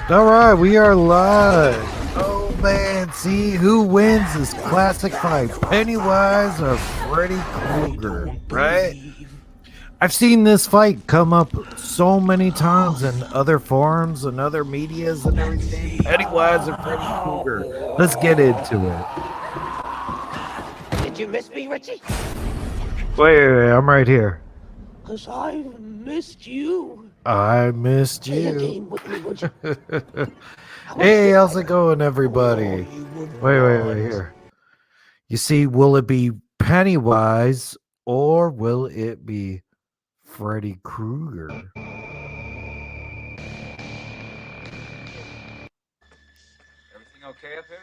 All right, we are live. Oh man, see who wins this classic fight, Pennywise or Freddy Krueger, right? I've seen this fight come up so many times in other forums and other medias and everything. Pennywise and Freddy Krueger. Let's get into it. Did you miss me, Richie? Wait, I'm right here. 'Cause I missed you. I missed Play a you. game with me, would you? Hey, how's it going, everybody? Wait, here. You see, will it be Pennywise or will it be Freddy Krueger? Everything okay up here?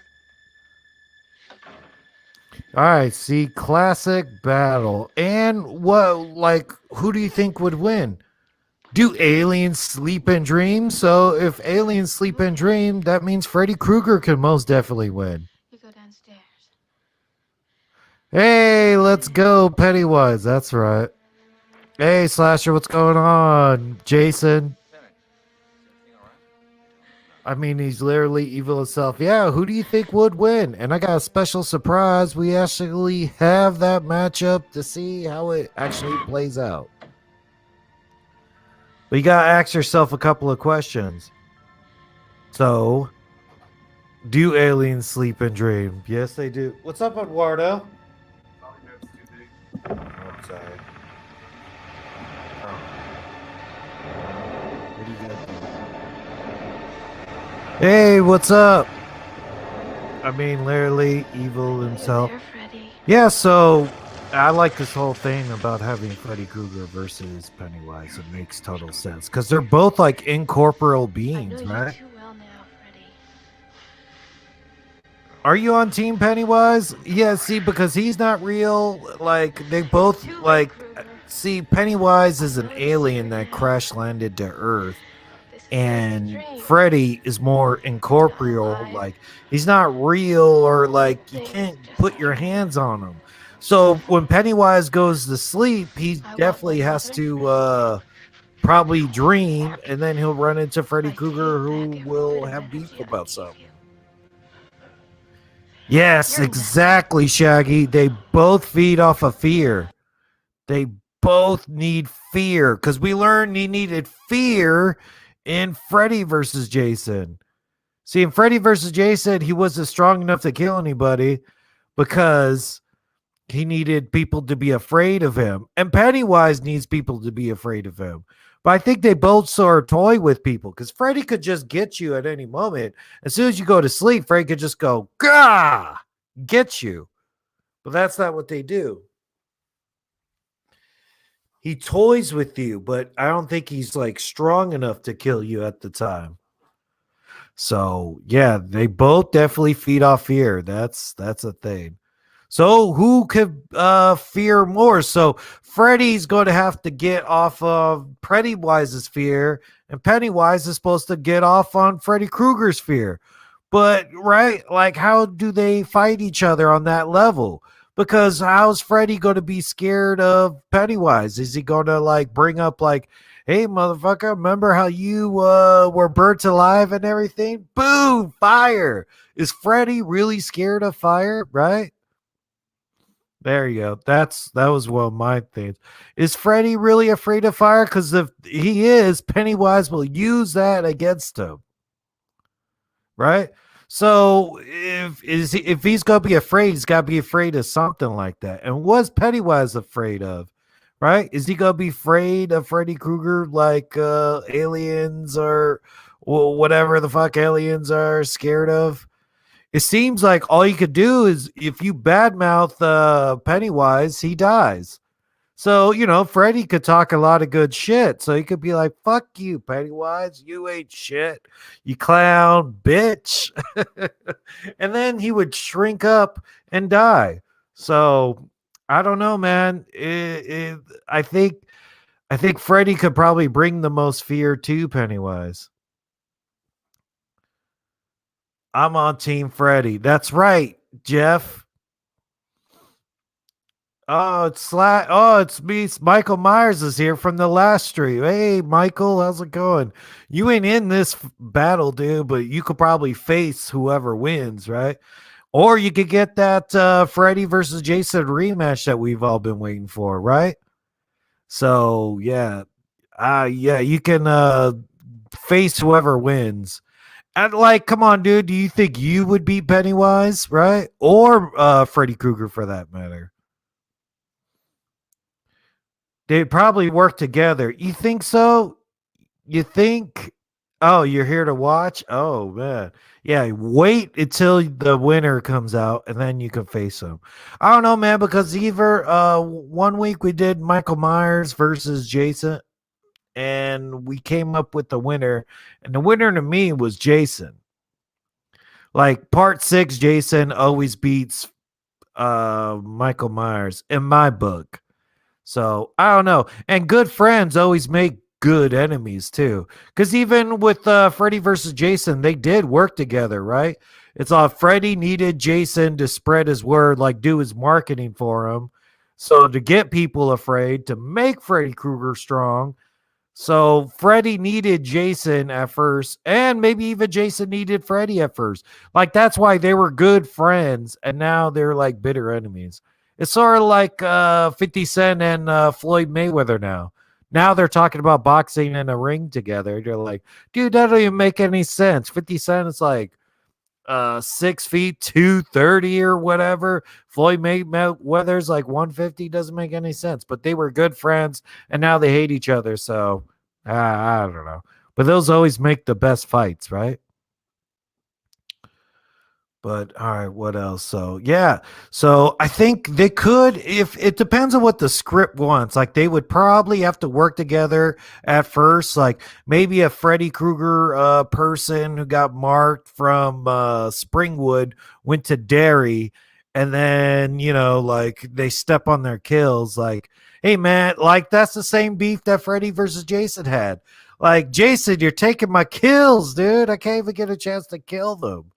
All right, see, classic battle. And who do you think would win? Do aliens sleep and dream? So if aliens sleep and dream, that means Freddy Krueger can most definitely win. You go downstairs. Hey, let's go, Pennywise. That's right. Hey, Slasher, what's going on? Jason. Timmy, is everything all right? I mean, he's literally evil himself. Yeah, who do you think would win? And I got a special surprise. We actually have that matchup to see how it actually plays out. But you gotta ask yourself a couple of questions. So, do aliens sleep and dream? Yes, they do. What's up, Eduardo? Probably moved too big. Oh, I'm sorry. Oh. What do you got there? Hey, what's up? I mean, literally evil himself. There, Freddy. Yeah, so I like this whole thing about having Freddy Krueger versus Pennywise. It makes total sense because they're both like incorporeal I know beings, you right? too well now, Freddy. Are you on Team Pennywise? Yeah, see, because he's not real. Like they both Too late, like. Krueger. See, Pennywise is an alien that crash landed to Earth, This is just a and dream. Freddy is more incorporeal. Like he's not real, or like you can't put your hands on him. So when Pennywise goes to sleep, he definitely has to probably dream, and then he'll run into Freddy I'd Krueger, take who back every will bit of have beef energy I about gave something. you. Yes, You're exactly, Shaggy. They both feed off of fear. They both need fear because we learned he needed fear in Freddy versus Jason. See, in Freddy versus Jason, he wasn't strong enough to kill anybody because he needed people to be afraid of him. And Pennywise needs people to be afraid of him. But I think they both sort of toy with people because Freddy could just get you at any moment. As soon as you go to sleep, Freddy could just go, gah, get you. But that's not what they do. He toys with you, but I don't think he's like strong enough to kill you at the time. So yeah, they both definitely feed off fear. That's a thing. So who could fear more? So Freddy's going to have to get off of Pennywise's fear, and Pennywise is supposed to get off on Freddy Krueger's fear. But right, like how do they fight each other on that level? Because how's Freddy going to be scared of Pennywise? Is he going to like bring up like, hey motherfucker, remember how you were burnt alive and everything? Boom, fire. Is Freddy really scared of fire? Right? There you go. That was one of my things. Is Freddy really afraid of fire? Because if he is, Pennywise will use that against him. Right? So if he's gonna be afraid, he's gotta be afraid of something like that. And what's Pennywise afraid of? Right? Is he gonna be afraid of Freddy Krueger like aliens or whatever the fuck aliens are scared of? It seems like all you could do is if you badmouth Pennywise, he dies. So, Freddy could talk a lot of good shit. So he could be like, fuck you, Pennywise. You ain't shit. You clown bitch. And then he would shrink up and die. So I don't know, man. I think Freddy could probably bring the most fear to Pennywise. I'm on Team Freddy. That's right, Jeff. It's me. Michael Myers is here from the last stream. Hey, Michael, how's it going? You ain't in this battle, dude, but you could probably face whoever wins, right? Or you could get that Freddy versus Jason rematch that we've all been waiting for, right? So yeah, yeah, you can face whoever wins. And like, come on, dude, do you think you would beat Pennywise, right? Or Freddy Krueger for that matter? They'd probably work together. You think so? You think? Oh, you're here to watch? Oh man. Yeah, wait until the winner comes out and then you can face them. I don't know, man, because either one week we did Michael Myers versus Jason and we came up with the winner, and the winner to me was Jason. Like part 6 Jason always beats Michael Myers in my book. So I don't know. And good friends always make good enemies too. Because even with Freddy versus Jason, they did work together, right? It's all Freddy needed Jason to spread his word, like do his marketing for him. So to get people afraid, to make Freddy Krueger strong. So Freddy needed Jason at first, and maybe even Jason needed Freddy at first. Like that's why they were good friends, and now they're like bitter enemies. It's sort of like 50 Cent and Floyd Mayweather now. Now they're talking about boxing in a ring together. They're like, dude, that don't even make any sense. 50 Cent is like 6 feet 230 or whatever. Floyd Mayweather's like 150. Doesn't make any sense. But they were good friends, and now they hate each other. So I don't know. But those always make the best fights, right? But all right, what else? So yeah, so I think they could, if it depends on what the script wants. Like they would probably have to work together at first. Like maybe a Freddy Krueger person who got marked from Springwood went to Derry, and then like they step on their kills. Like, hey man, like that's the same beef that Freddy versus Jason had. Like Jason, you're taking my kills, dude. I can't even get a chance to kill them.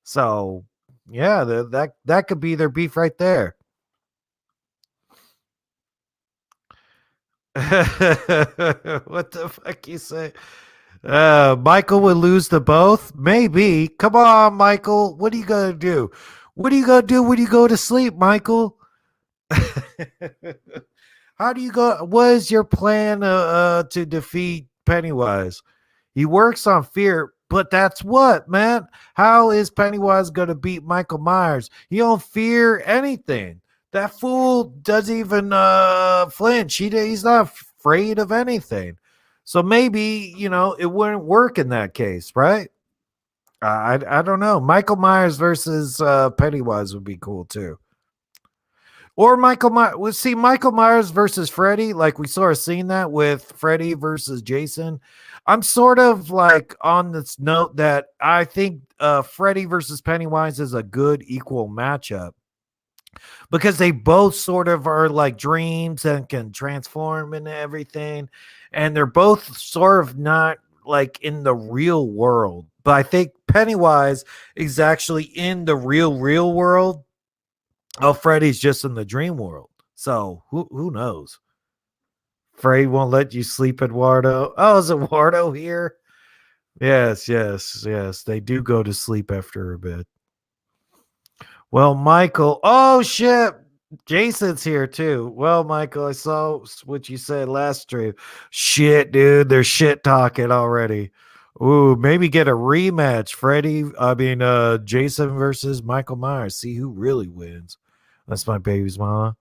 So, yeah, that could be their beef right there. What the fuck you say? Michael would lose to both? Maybe. Come on, Michael. What are you gonna do? What are you gonna do when you go to sleep, Michael? How do you go? What is your plan to defeat Pennywise? He works on fear, but that's what, man. How is Pennywise going to beat Michael Myers? He don't fear anything. That fool doesn't even flinch. He's not afraid of anything. So maybe, it wouldn't work in that case, right? I don't know. Michael Myers versus Pennywise would be cool too. Or Michael Myers. Well, see, Michael Myers versus Freddy, like we sort of seen that with Freddy versus Jason. I'm sort of like on this note that I think Freddy versus Pennywise is a good equal matchup because they both sort of are like dreams and can transform into everything. And they're both sort of not like in the real world. But I think Pennywise is actually in the real world. Oh, Freddy's just in the dream world. So who knows? Freddy won't let you sleep, Eduardo. Oh, is Eduardo here? Yes. They do go to sleep after a bit. Well, Michael. Oh shit. Jason's here too. Well, Michael, I saw what you said last stream. Shit, dude. They're shit talking already. Ooh, maybe get a rematch. Jason versus Michael Myers. See who really wins. That's my baby's mama.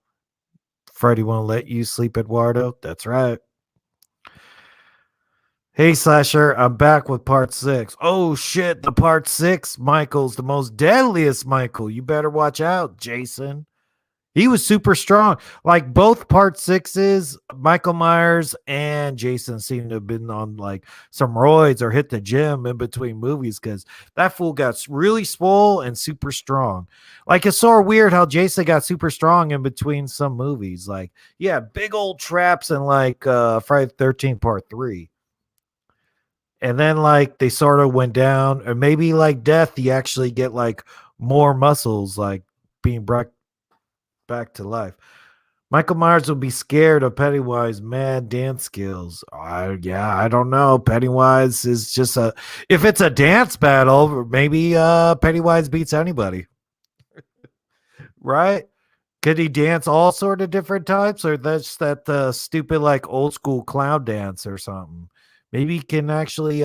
Freddy won't let you sleep, Eduardo. That's right. Hey, Slasher, I'm back with part 6. Oh, shit, the part 6 Michael's the most deadliest Michael. You better watch out, Jason. He was super strong. Like both part 6s, Michael Myers and Jason seem to have been on like some roids or hit the gym in between movies because that fool got really swole and super strong. Like it's sort of weird how Jason got super strong in between some movies. Like, yeah, big old traps in like Friday the 13th part 3. And then like they sort of went down, or maybe like Death, you actually get like more muscles like being brought back to life. Michael Myers will be scared of Pennywise mad dance skills. I don't know. Pennywise is just a if it's a dance battle, maybe Pennywise beats anybody, right? Could he dance all sort of different types, or that's that stupid like old school clown dance or something? Maybe he can actually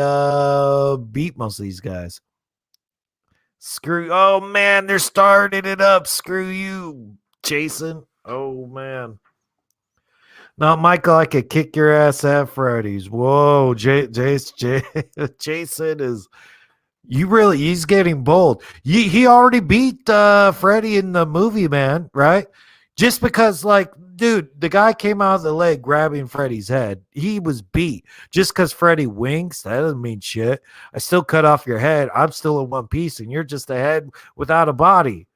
beat most of these guys. Screw oh man, they're starting it up. Screw you, Jason. Oh man. No, Michael, I could kick your ass at Freddy's. Whoa, Jason is he's getting bold. He already beat Freddy in the movie, man, right? Just because, like, dude, the guy came out of the leg grabbing Freddy's head. He was beat. Just because Freddy winks, that doesn't mean shit. I still cut off your head. I'm still in one piece, and you're just a head without a body.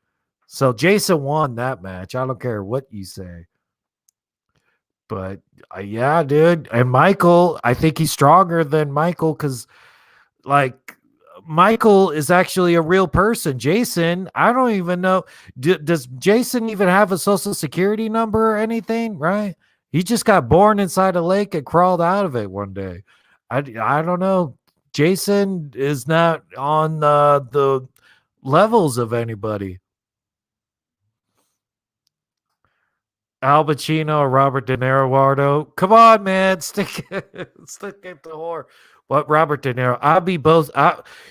So Jason won that match. I don't care what you say. But yeah, dude. And Michael, I think he's stronger than Michael because, like, Michael is actually a real person. Jason, I don't even know. Does Jason even have a social security number or anything? Right? He just got born inside a lake and crawled out of it one day. I don't know. Jason is not on the levels of anybody. Al Pacino or Robert De Niro, Eduardo. Come on, man. Stick at the whore. What Robert De Niro? I'll be both.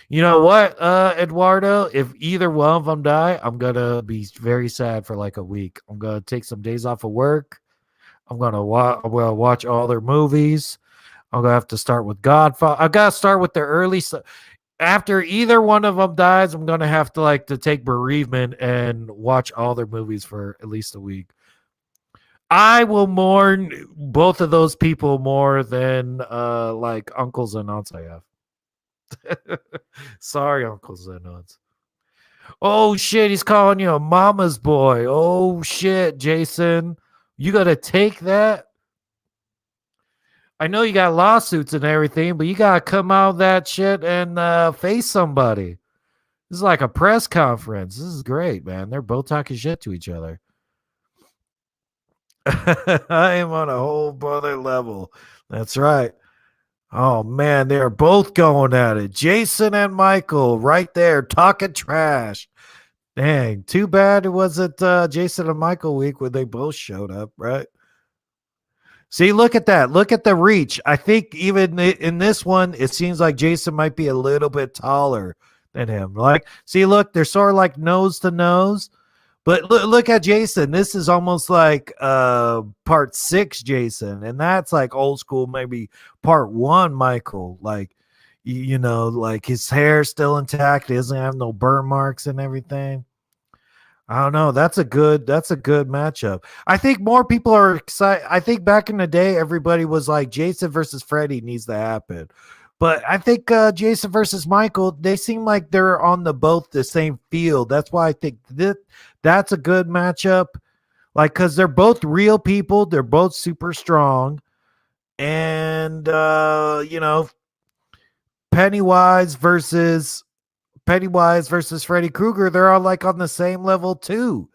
You know what, Eduardo? If either one of them die, I'm gonna be very sad for like a week. I'm gonna take some days off of work. I'm gonna watch all their movies. I'm gonna have to start with Godfather. I gotta start with the early stuff. After either one of them dies, I'm gonna have to take bereavement and watch all their movies for at least a week. I will mourn both of those people more than like uncles and aunts I have. Sorry, uncles and aunts. Oh shit, he's calling you a mama's boy. Oh shit, Jason. You gotta take that. I know you got lawsuits and everything, but you gotta come out of that shit and face somebody. This is like a press conference. This is great, man. They're both talking shit to each other. I am on a whole other level. That's right. Oh man, they are both going at it. Jason and Michael right there talking trash. Dang, too bad it wasn't Jason and Michael week when they both showed up, right? See, look at that. Look at the reach. I think even in this one, it seems like Jason might be a little bit taller than him. Like, see, look, they're sort of like nose to nose. But look at Jason. This is almost like part 6 Jason. And that's like old school, maybe part 1 Michael. Like, you know, like his hair still intact. He doesn't have no burn marks and everything. I don't know. That's a good matchup. I think more people are excited. I think back in the day, everybody was like Jason versus Freddy needs to happen. But I think Jason versus Michael, they seem like they're on both the same field. That's why I think that's a good matchup. Like, because they're both real people. They're both super strong. And, you know, Pennywise versus Freddy Krueger, they're all like on the same level too,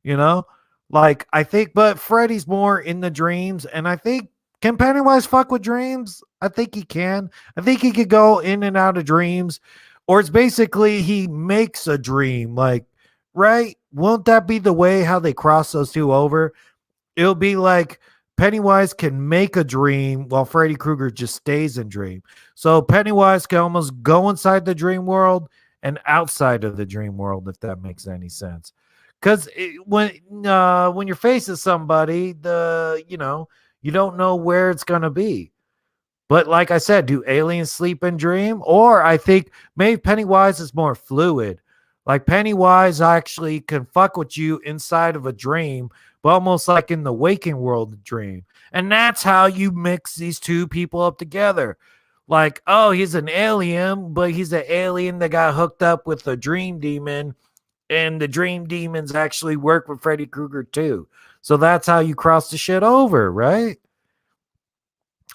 you know? Like, I think, but Freddy's more in the dreams, and I think, can Pennywise fuck with dreams? I think he can. I think he could go in and out of dreams, or it's basically he makes a dream, like, right? Won't that be the way how they cross those two over? It'll be like Pennywise can make a dream while Freddy Krueger just stays in dream. So Pennywise can almost go inside the dream world and outside of the dream world, if that makes any sense. Because when you're facing somebody, you don't know where it's gonna be. But like I said, do aliens sleep and dream? Or I think maybe Pennywise is more fluid. Like Pennywise actually can fuck with you inside of a dream, but almost like in the waking world dream. And that's how you mix these two people up together. Like, oh, he's an alien, but he's an alien that got hooked up with a dream demon, and the dream demons actually work with Freddy Krueger too. So that's how you cross the shit over, right?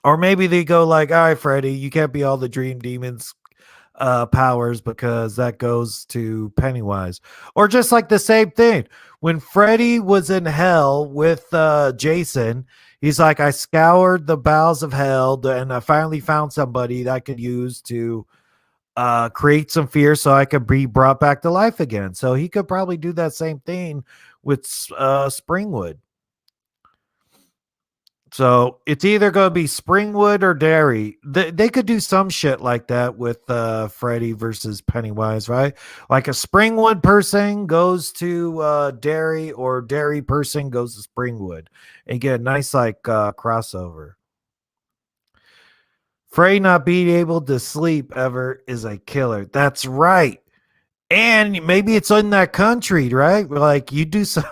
Or maybe they go like, all right, Freddy, you can't be all the dream demons. powers because that goes to Pennywise. Or just like the same thing. When Freddy was in hell with Jason, he's like, I scoured the bowels of hell and I finally found somebody that I could use to create some fear so I could be brought back to life again. So he could probably do that same thing with Springwood. So it's either going to be Springwood or Derry. They could do some shit like that with Freddy versus Pennywise, right? Like a Springwood person goes to Derry, or Derry person goes to Springwood, and get a nice like crossover. Freddy not being able to sleep ever is a killer. That's right. And maybe it's in that country, right? Like you do some,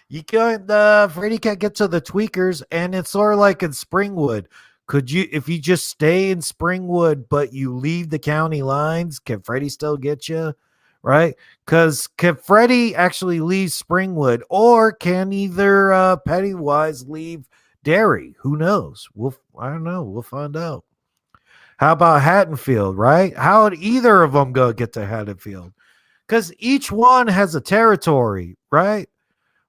you can't. Freddy can't get to the tweakers, and it's sort of like in Springwood. Could you, if you just stay in Springwood, but you leave the county lines, can Freddy still get you? Right? Because can Freddy actually leave Springwood, or can either Pennywise leave Derry? Who knows? I don't know. We'll find out. How about Haddonfield, right? How would either of them go get to Haddonfield? Because each one has a territory, right?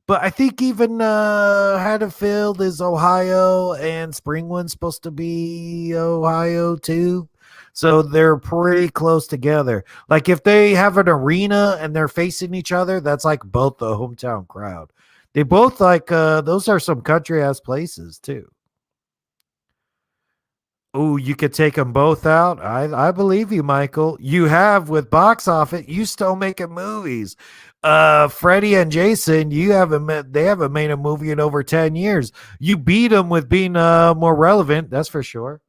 But I think even Haddonfield is Ohio, and Springwood's supposed to be Ohio too. So they're pretty close together. Like if they have an arena and they're facing each other, that's like both the hometown crowd. They both like those are some country ass places too. Oh, you could take them both out. I believe you, Michael. You have with box office. You still making movies. Freddie and Jason, they haven't made a movie in over 10 years. You beat them with being more relevant. That's for sure.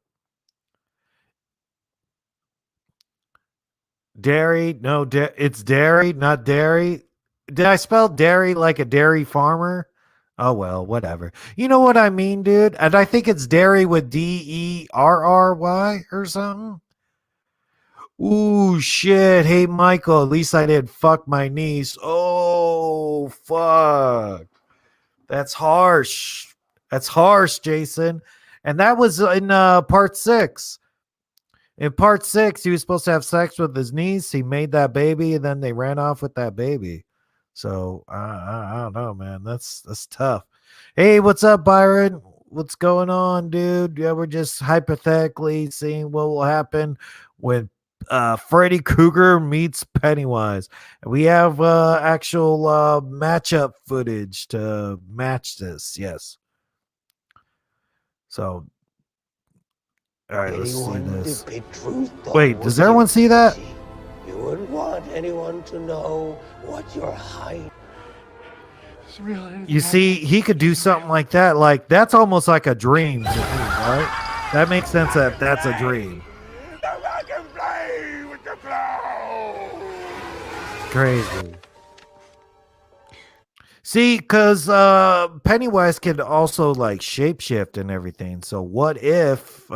Dairy, no, it's dairy, not dairy. Did I spell dairy like a dairy farmer? Oh well, whatever. You know what I mean, dude? And I think it's dairy with Derry or something. Ooh, shit. Hey, Michael, at least I didn't fuck my niece. Oh, fuck. That's harsh. That's harsh, Jason. And that was in part 6. In part 6, he was supposed to have sex with his niece. He made that baby, and then they ran off with that baby. So I don't know, man. That's tough. Hey, what's up, Byron? What's going on, dude? Yeah, we're just hypothetically seeing what will happen when Freddy Krueger meets Pennywise. We have actual matchup footage to match this. Yes. So, all right, let's see this. Wait, does everyone see that? You wouldn't want anyone to know what you're hiding. You see, he could do something like that. Like that's almost like a dream to me, right? That makes sense that that's a dream. Crazy. See, because Pennywise can also like shapeshift and everything. So what if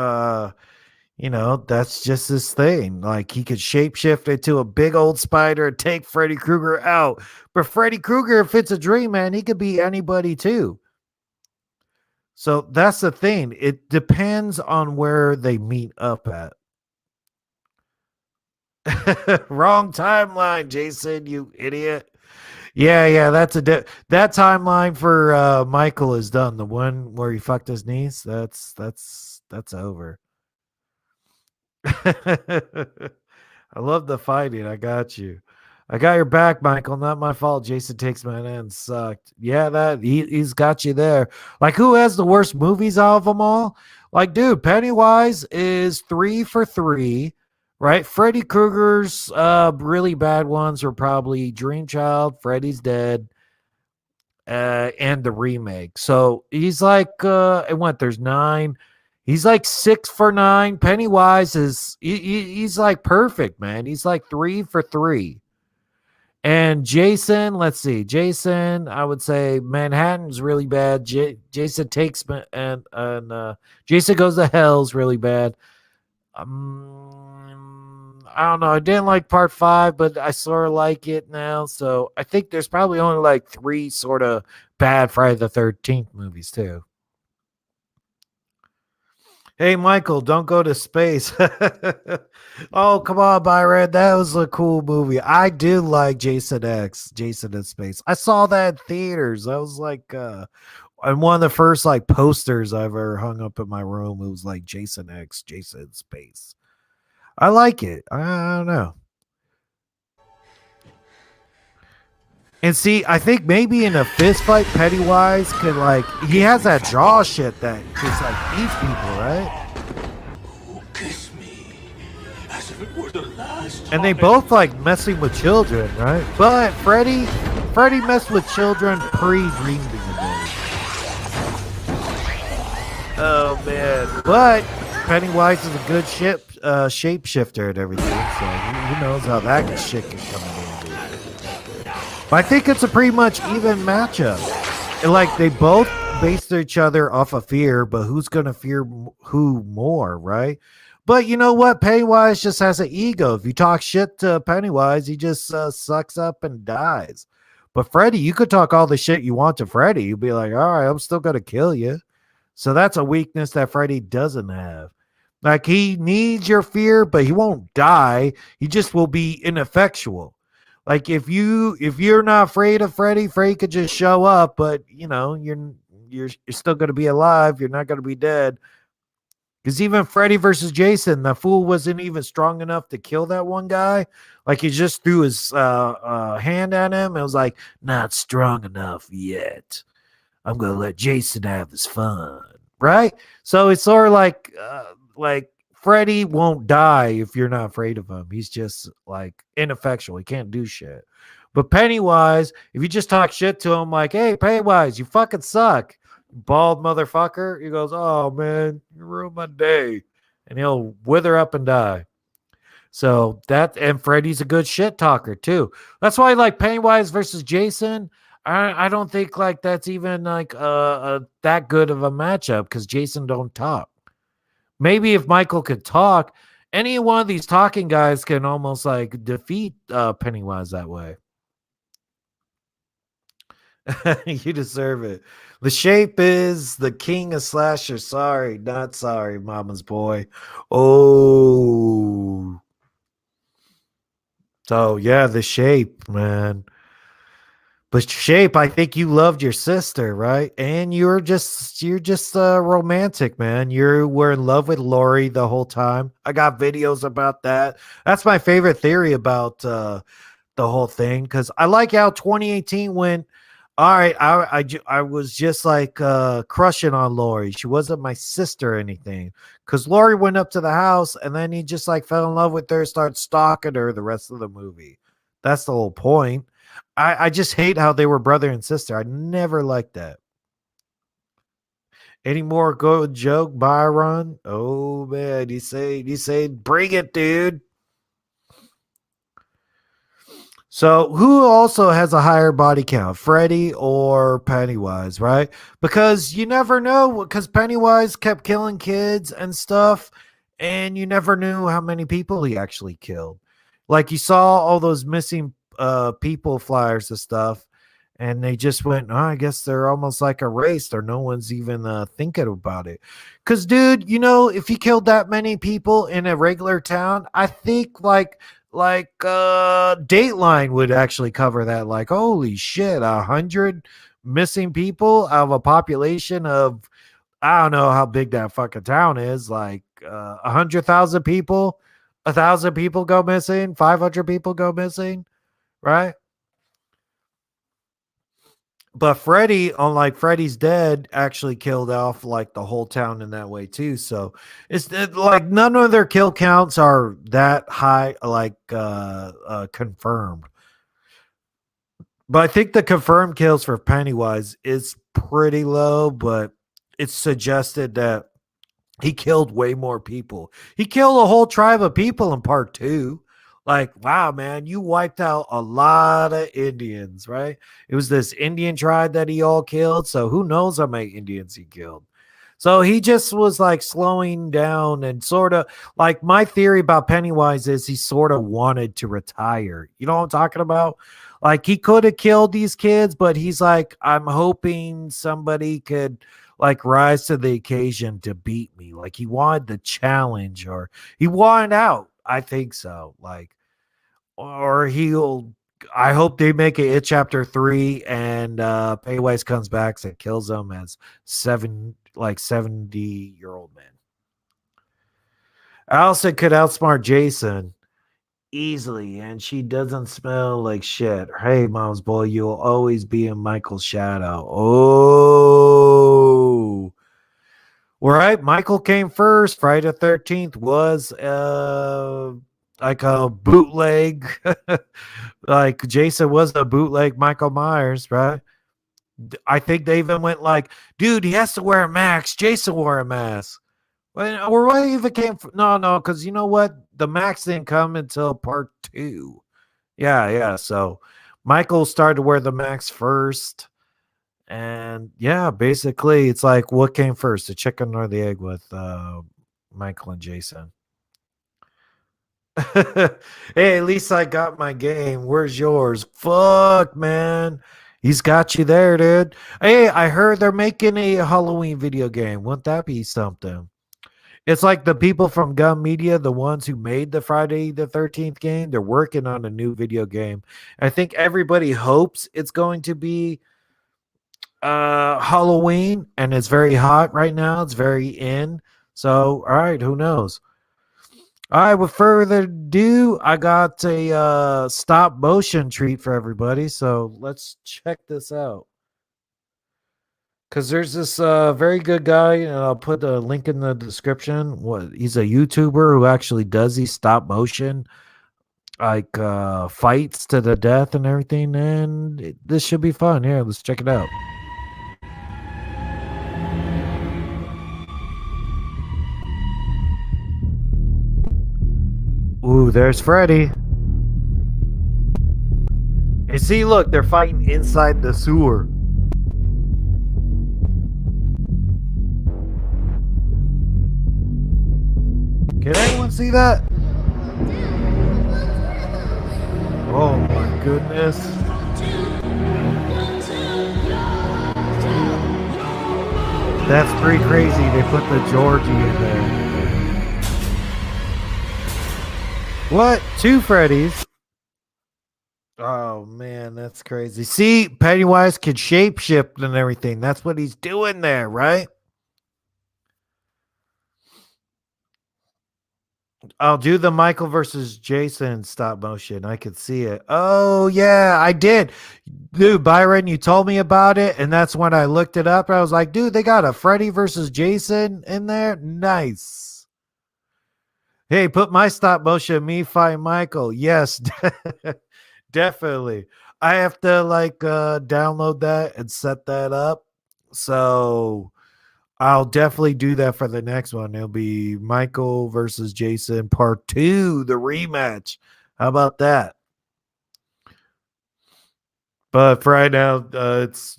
that's just his thing. Like he could shapeshift into a big old spider and take Freddy Krueger out. But Freddy Krueger, if it's a dream, man, he could be anybody too. So that's the thing. It depends on where they meet up at. Wrong timeline, Jason, you idiot. Yeah, that's that timeline for Michael is done. The one where he fucked his niece, that's over. I love the fighting. I got you. I got your back, Michael. Not my fault. Jason takes my end. Sucked. Yeah, he's got you there. Like, who has the worst movies out of them all? Like, dude, Pennywise is 3 for 3, right? Freddy Krueger's really bad ones are probably Dream Child, Freddy's Dead, and the remake. So he's like, and what? There's 9. He's like 6 for 9. Pennywise is he's like perfect, man. He's like 3 for 3. And Jason, let's see. Jason, I would say Manhattan's really bad. Jason takes and Jason Goes to Hell's really bad. I don't know. I didn't like part 5, but I sort of like it now. So I think there's probably only like 3 sort of bad Friday the 13th movies too. Hey, Michael, don't go to space. Oh, come on, Byron. That was a cool movie. I do like Jason X, Jason in Space. I saw that in theaters. That was like and one of the first like posters I ever hung up in my room. It was like Jason X, Jason in Space. I like it. I don't know. And see, I think maybe in a fist fight, Pennywise could like he has that jaw shit that just like eats people, right? Kiss me as if it were the last And they time. both like messing with children, right? But Freddy messed with children pre-Dream Days. Oh man! But Pennywise is a good shapeshifter and everything, so who knows how that shit can come in handy. But I think it's a pretty much even matchup. And like they both base each other off of fear, but who's gonna fear who more, right? But you know what? Pennywise just has an ego. If you talk shit to Pennywise, he just sucks up and dies. But Freddy, you could talk all the shit you want to Freddy. You'd be like, all right, I'm still gonna kill you. So that's a weakness that Freddy doesn't have. Like he needs your fear, but he won't die. He just will be ineffectual. Like if you're not afraid of Freddy, Freddy could just show up, but you know, you're still gonna be alive. You're not gonna be dead. Because even Freddy versus Jason, the fool wasn't even strong enough to kill that one guy. Like he just threw his hand at him and was like, not strong enough yet. I'm gonna let Jason have his fun, right? So it's sort of like Freddy won't die if you're not afraid of him. He's just like ineffectual. He can't do shit. But Pennywise, if you just talk shit to him, like, "Hey, Pennywise, you fucking suck, bald motherfucker," he goes, "Oh man, you ruined my day," and he'll wither up and die. So that and Freddy's a good shit talker too. That's why like Pennywise versus Jason. I don't think like that's even like that good of a matchup because Jason don't talk. Maybe if Michael could talk, any one of these talking guys can almost like defeat Pennywise that way. You deserve it. The shape is the king of slasher. Sorry, not sorry, mama's boy. Oh, so yeah, the shape, man. But shape, I think you loved your sister, right? And you're just romantic, man. You were in love with Lori the whole time. I got videos about that. That's my favorite theory about the whole thing because I like how 2018 went. All right, I was just like crushing on Lori. She wasn't my sister or anything because Lori went up to the house and then he just like fell in love with her, started stalking her the rest of the movie. That's the whole point. I just hate how they were brother and sister. I never liked that. Any more good joke, Byron? Oh man, he say, bring it, dude. So, who also has a higher body count, Freddy or Pennywise, right? Because you never know, because Pennywise kept killing kids and stuff, and you never knew how many people he actually killed. Like, you saw all those missing people flyers and stuff, and they just went, oh, I guess they're almost like erased, or no one's even thinking about it. Because, dude, you know, if you killed that many people in a regular town, I think Dateline would actually cover that. Like, holy shit, 100 missing people out of a population of I don't know how big that fucking town is. Like 100,000 people, 1,000 people go missing, 500 people go missing, right? But Freddy, unlike Freddy's Dead, actually killed off like the whole town in that way too. So like none of their kill counts are that high, like confirmed. But I think the confirmed kills for Pennywise is pretty low, but it's suggested that he killed way more people. He killed a whole tribe of people in part two. Like, wow, man, you wiped out a lot of Indians, right? It was this Indian tribe that he all killed. So who knows how many Indians he killed? So he just was like slowing down and sort of like my theory about Pennywise is he sort of wanted to retire. You know what I'm talking about? Like he could have killed these kids, but he's like, I'm hoping somebody could like rise to the occasion to beat me. Like he wanted the challenge, or he wanted out. I think so. Like, or he'll. I hope they make it chapter 3 and Pennywise comes back and kills him as 70-year-old man. Allison could outsmart Jason easily, and she doesn't smell like shit. Hey, mom's boy, you'll always be in Michael's shadow. Oh, all right. Michael came first. Friday the 13th was like a bootleg. Like Jason was a bootleg Michael Myers, right? I think they even went like, dude, he has to wear a mask. Jason wore a mask. Or what if it came from, no, because you know what? The max didn't come until part 2. Yeah. So Michael started to wear the max first. And yeah, basically it's like what came first, the chicken or the egg with Michael and Jason. Hey, at least I got my game. Where's yours? Fuck, man. He's got you there, dude. Hey, I heard they're making a Halloween video game. Wouldn't that be something? It's like the people from Gum Media, the ones who made the Friday the 13th game, they're working on a new video game. I think everybody hopes it's going to be Halloween, and it's very hot right now. It's very in. So, all right, who knows? All right, with further ado, I got a stop motion treat for everybody. So let's check this out. Because there's this very good guy, and I'll put a link in the description. He's a YouTuber who actually does these stop motion, like fights to the death and everything. And this should be fun. Here, let's check it out. Ooh, there's Freddy. And see, look, they're fighting inside the sewer. Can anyone see that? Oh my goodness. That's pretty crazy. They put the Georgie in there. What? 2 Freddys? Oh man, that's crazy. See, Pennywise can shapeshift and everything. That's what he's doing there, right? I'll do the Michael versus Jason stop motion. I could see it. Oh, yeah, I did. Dude, Byron, you told me about it, and that's when I looked it up. I was like, dude, they got a Freddy versus Jason in there? Nice. Hey, put my stop motion, me fight Michael. Yes, definitely. I have to, like, download that and set that up. So I'll definitely do that for the next one. It'll be Michael versus Jason part 2, the rematch. How about that? But for right now, it's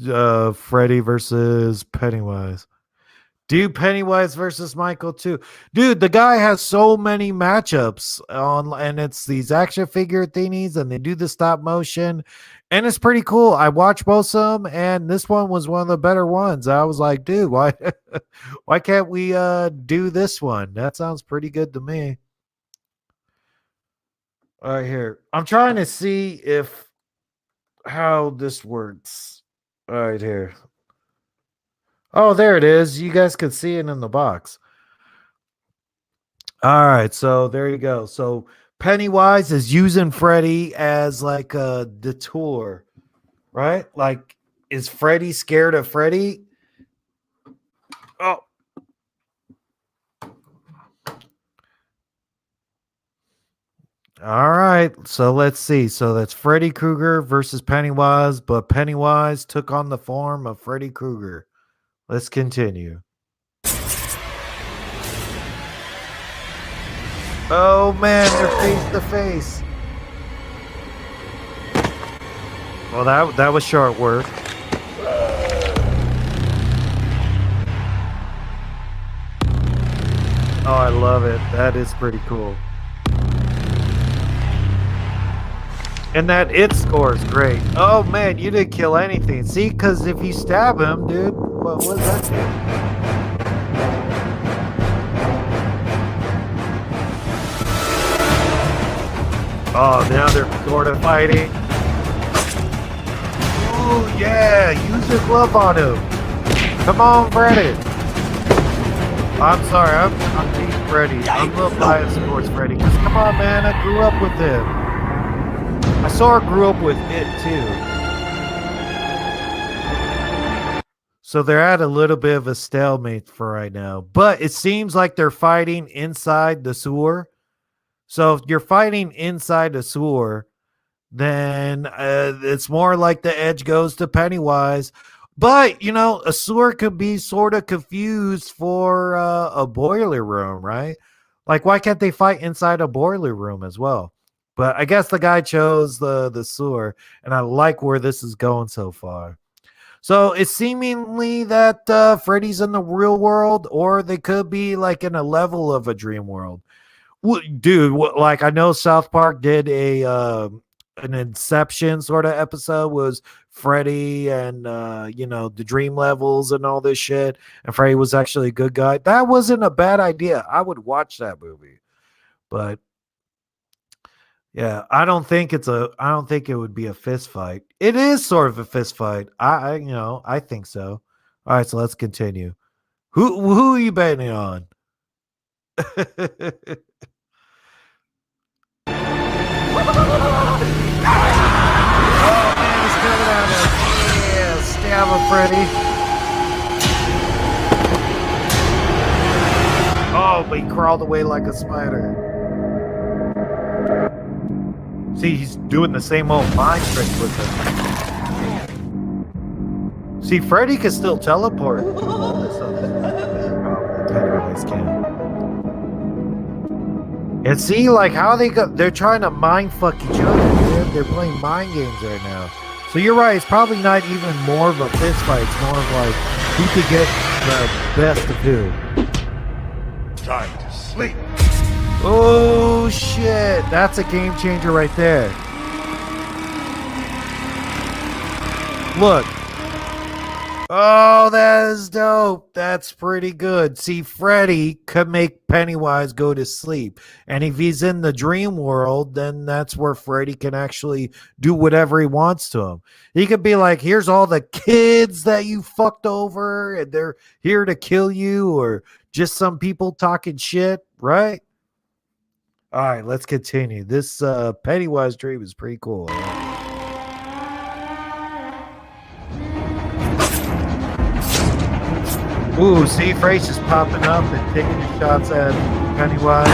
Freddy versus Pennywise. Do Pennywise versus Michael too. Dude, the guy has so many matchups on, and it's these action figure thingies, and they do the stop motion, and it's pretty cool. I watched both of them, and this one was one of the better ones. I was like, dude, why why can't we do this one? That sounds pretty good to me. All right, here. I'm trying to see if how this works. All right, here. Oh, there it is. You guys can see it in the box. All right, so there you go. So Pennywise is using Freddy as like a detour, right? Like, is Freddy scared of Freddy? Oh. All right, so let's see. So that's Freddy Krueger versus Pennywise, but Pennywise took on the form of Freddy Krueger. Let's continue. Oh man, they're face to face. Well, that was short work. Oh, I love it. That is pretty cool. And that it score is great. Oh man, you didn't kill anything. See, because if you stab him, dude. What was that shit? Oh, now they're sort of fighting. Oh, yeah. Use your glove on him. Come on, Freddy. I'm sorry. I'm Team Freddy. I'm a little biased towards Freddy. Because, come on, man. I grew up with him. I sort of grew up with it, too. So they're at a little bit of a stalemate for right now. But it seems like they're fighting inside the sewer. So if you're fighting inside the sewer, then it's more like the edge goes to Pennywise. But, you know, a sewer could be sort of confused for a boiler room, right? Like, why can't they fight inside a boiler room as well? But I guess the guy chose the sewer, and I like where this is going so far. So it's seemingly that Freddy's in the real world, or they could be like in a level of a dream world. Dude, like I know South Park did a an Inception sort of episode was Freddy and you know, the dream levels and all this shit, and Freddy was actually a good guy. That wasn't a bad idea. I would watch that movie. But yeah, I don't think it would be a fist fight. It is sort of a fist fight. I you know, I think so. All right, so let's continue. Who are you betting on? Oh man, he's coming at us. Yeah, stab him, Freddy. Oh, but he crawled away like a spider. See, he's doing the same old mind trick with him. See, Freddy can still teleport. Pennywise can. And see, like how they're trying to mind fuck each other. They're playing mind games right now. So you're right. It's probably not even more of a fist fight. It's more of like who could get the best of who. Time to sleep. Oh shit! That's a game changer right there. Look. Oh, that is dope. That's pretty good. See, Freddy could make Pennywise go to sleep. And if he's in the dream world, then that's where Freddy can actually do whatever he wants to him. He could be like, here's all the kids that you fucked over, and they're here to kill you, or just some people talking shit, right? All right, let's continue. This Pennywise dream is pretty cool. Ooh, see, Freddy's just popping up and taking his shots at Pennywise.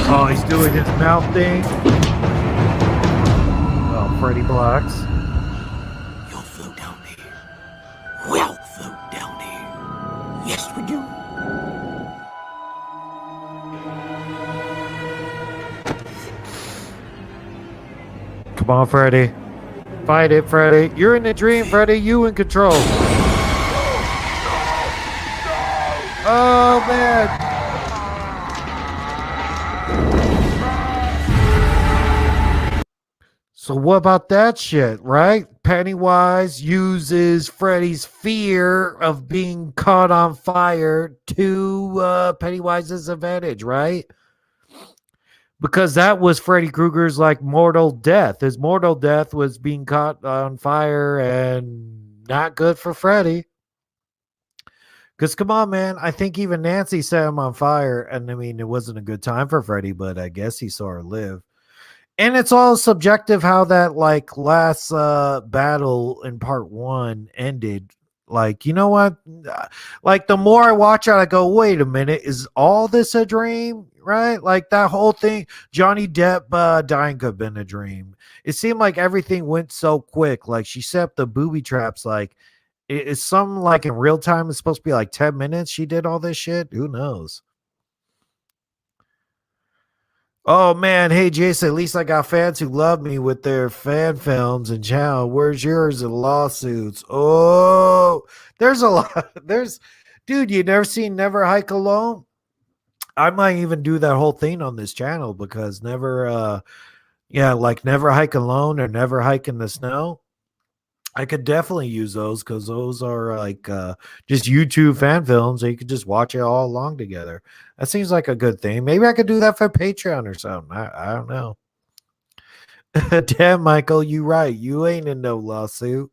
Oh, he's doing his mouth thing. Oh, Freddy blocks. You'll float down there. We'll float down there. Yes, we do. Come on, Freddy. Fight it, Freddy. You're in the dream, Freddy. You in control. Oh, man. So what about that shit, right? Pennywise uses Freddy's fear of being caught on fire to Pennywise's advantage, right? Because that was Freddy Krueger's like mortal death. His mortal death was being caught on fire, and not good for Freddy. Because come on, man, I think even Nancy set him on fire, and I mean it wasn't a good time for Freddy, but I guess he saw her live. And it's all subjective how that like last battle in part 1 ended. Like, you know what? Like the more I watch it, I go, wait a minute, is all this a dream? Right? Like that whole thing, Johnny Depp dying could have been a dream. It seemed like everything went so quick. Like she set up the booby traps. Like it's some like in real time. It's supposed to be like 10 minutes. She did all this shit. Who knows? Oh man, hey Jason, at least I got fans who love me with their fan films and channel. Where's yours and lawsuits? Oh, there's a lot. Dude, you never seen Never Hike Alone? I might even do that whole thing on this channel because never Yeah, like Never Hike Alone or Never Hike in the Snow. I could definitely use those because those are like just YouTube fan films, so you could just watch it all along together. That seems like a good thing. Maybe I could do that for Patreon or something. I don't know. Damn, Michael, you right. You ain't in no lawsuit.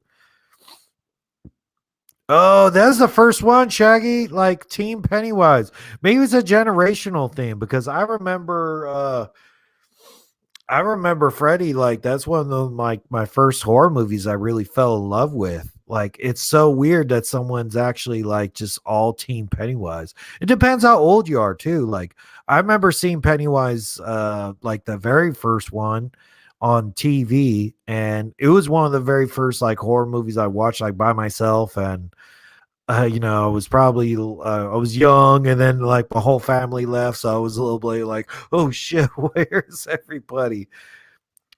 Oh, that's the first one, Shaggy. Like Team Pennywise. Maybe it's a generational thing because I remember Freddy, like that's one of the my first horror movies I really fell in love with. Like it's so weird that someone's actually like just all team Pennywise. It depends how old you are too. Like I remember seeing Pennywise like the very first one on TV, and it was one of the very first like horror movies I watched like by myself. And I was probably I was young, and then like my whole family left, so I was a little bit like, oh shit, where's everybody?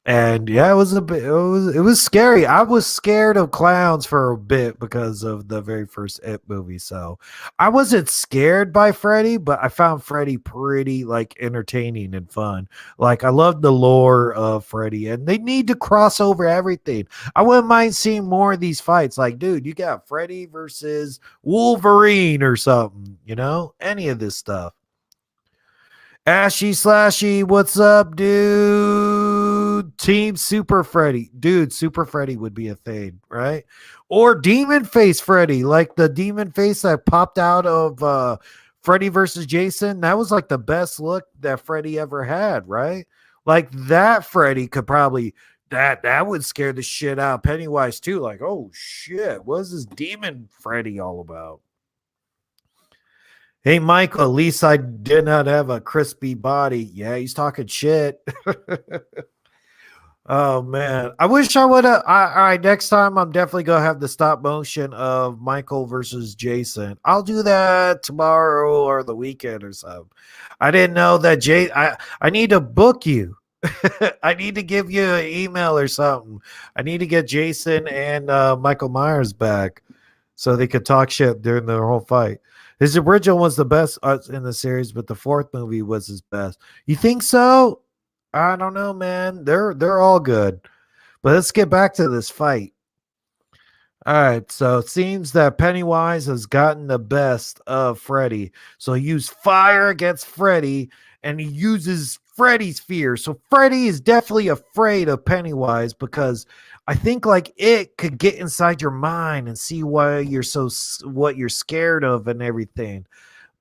And yeah, it was a bit. It was scary. I was scared of clowns for a bit because of the very first It movie. So I wasn't scared by Freddy, but I found Freddy pretty like entertaining and fun. Like I love the lore of Freddy, and they need to cross over everything. I wouldn't mind seeing more of these fights. Like, dude, you got Freddy versus Wolverine or something. Any of this stuff. Ashy Slashy, what's up, dude? Team Super Freddy. Dude, Super Freddy would be a thing, right? Or Demon Face Freddy, like the demon face that popped out of Freddy versus Jason. That was like the best look that Freddy ever had, right? Like that Freddy could probably that would scare the shit out of Pennywise too. Like, oh shit, what is this demon Freddy all about? Hey, Michael, at least I did not have a crispy body. Yeah, he's talking shit. Oh, man. I wish I would have. All right, next time I'm definitely going to have the stop motion of Michael versus Jason. I'll do that tomorrow or the weekend or something. I didn't know that I need to book you. I need to give you an email or something. I need to get Jason and Michael Myers back so they could talk shit during the whole fight. His original was the best in the series, but the fourth movie was his best. You think so? I don't know, man. They're all good. But let's get back to this fight. All right, so it seems that Pennywise has gotten the best of Freddy. So he used fire against Freddy, and he uses Freddy's fear. So Freddy is definitely afraid of Pennywise because I think like it could get inside your mind and see why what you're scared of and everything.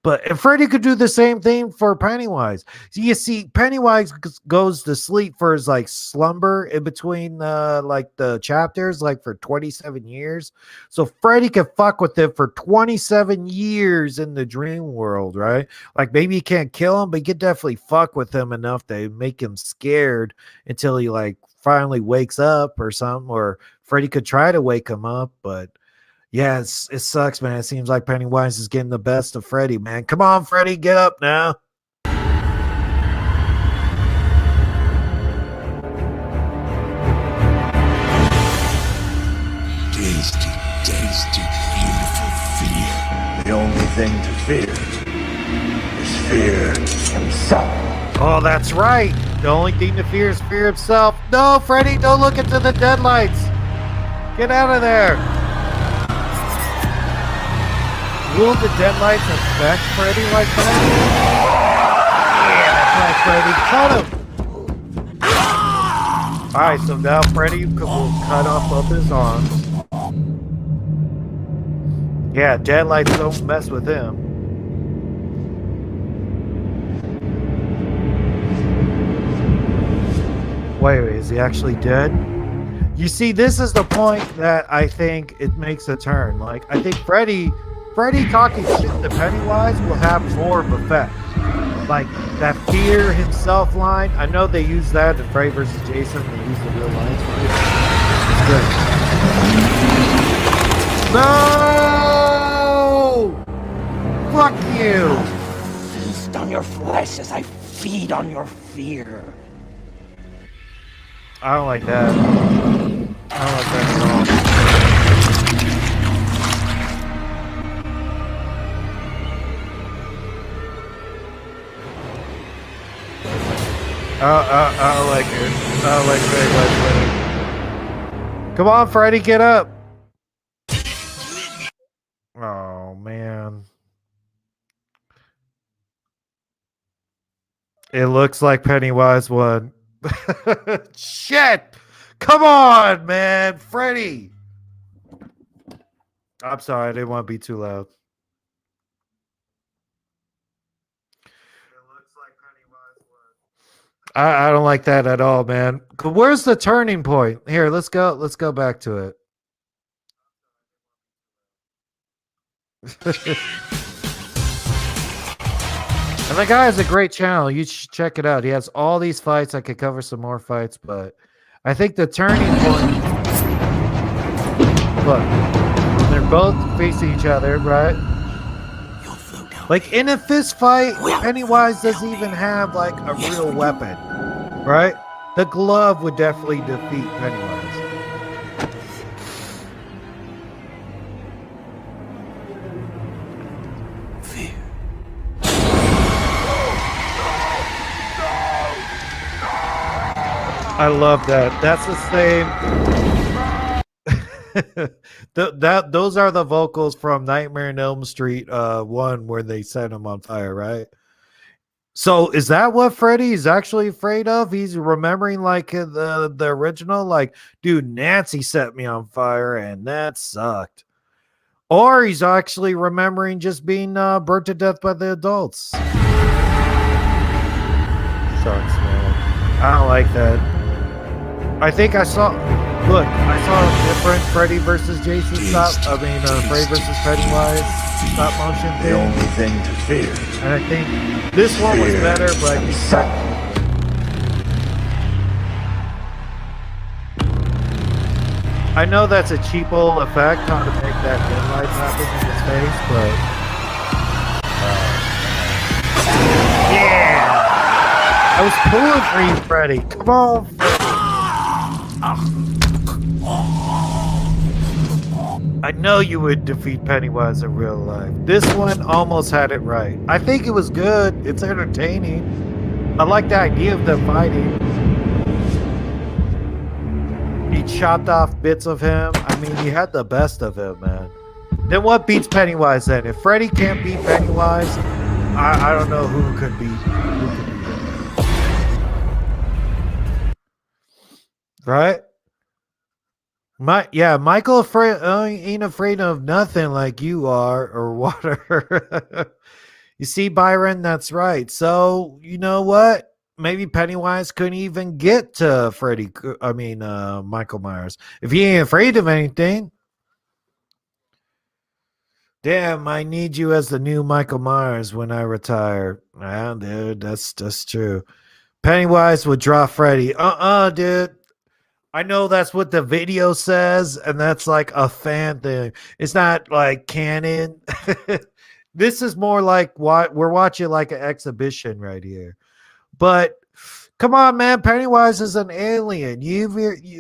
And Freddy could do the same thing for Pennywise. So you see, Pennywise goes to sleep for his like slumber in between like the chapters, like for 27 years. So Freddy could fuck with him for 27 years in the dream world, right? Like maybe you can't kill him, but you could definitely fuck with him enough to make him scared until he like finally wakes up or something. Or Freddy could try to wake him up, but yeah, it sucks, man. It seems like Pennywise is getting the best of Freddy, man. Come on, Freddy, get up now. Tasty, tasty, beautiful fear. The only thing to fear is fear himself. Oh, that's right. The only thing to fear is fear himself. No, Freddy, don't look into the deadlights. Get out of there. Will the deadlights affect Freddy like that? Yeah, that's right, Freddy. Cut him! Alright, so now Freddy will cut off of his arms. Yeah, deadlights don't mess with him. Wait, is he actually dead? You see, this is the point that I think it makes a turn. Like, I think Freddy talking shit to Pennywise will have more of effect. Like that fear himself line. I know they use that in Freddy vs. Jason. They use the real lines for it. It's good. No! Fuck you! Feast on your flesh as I feed on your fear. I don't like that. I don't like that at all. I don't like it. Oh, like Freddy was winning. Come on, Freddy, get up. Oh, man. It looks like Pennywise won. Shit! Come on, man. Freddy. I'm sorry. I didn't want to be too loud. I don't like that at all, man. Where's the turning point? Here, let's go. Let's go back to it. And the guy has a great channel. You should check it out. He has all these fights. I could cover some more fights, but I think the turning point. Look, they're both facing each other, right? Like in a fist fight, Pennywise doesn't even have like a real weapon, right? The glove would definitely defeat Pennywise. Fear. I love that. That's the same. Those are the vocals from Nightmare on Elm Street 1 where they set him on fire, right? So is that what Freddy's actually afraid of? He's remembering like the original, like, dude, Nancy set me on fire and that sucked. Or he's actually remembering just being burnt to death by the adults. Sucks, man. I don't like that. I think I saw a different Freddy versus Jason Freddy versus Pennywise stop motion The thing. only thing to fear. And I think this one was Fear better, but himself. I know that's a cheapo effect how to make that headlight happen in his face, but yeah, I was pulling for you, Freddy. Come on, Freddy. I know you would defeat Pennywise in real life. This one almost had it right. I think it was good. It's entertaining. I like the idea of them fighting. He chopped off bits of him. I mean, he had the best of him, man. Then what beats Pennywise then? If Freddy can't beat Pennywise, I don't know who could beat him. Right? Michael ain't afraid of nothing like you are or water. You see, Byron, that's right. So, you know what? Maybe Pennywise couldn't even get to Michael Myers. If he ain't afraid of anything. Damn, I need you as the new Michael Myers when I retire. Yeah, dude, that's true. Pennywise would draw Freddy. Dude. I know that's what the video says, and that's like a fan thing. It's not like canon. This is more like what we're watching, like an exhibition right here. But come on, man, Pennywise is an alien. You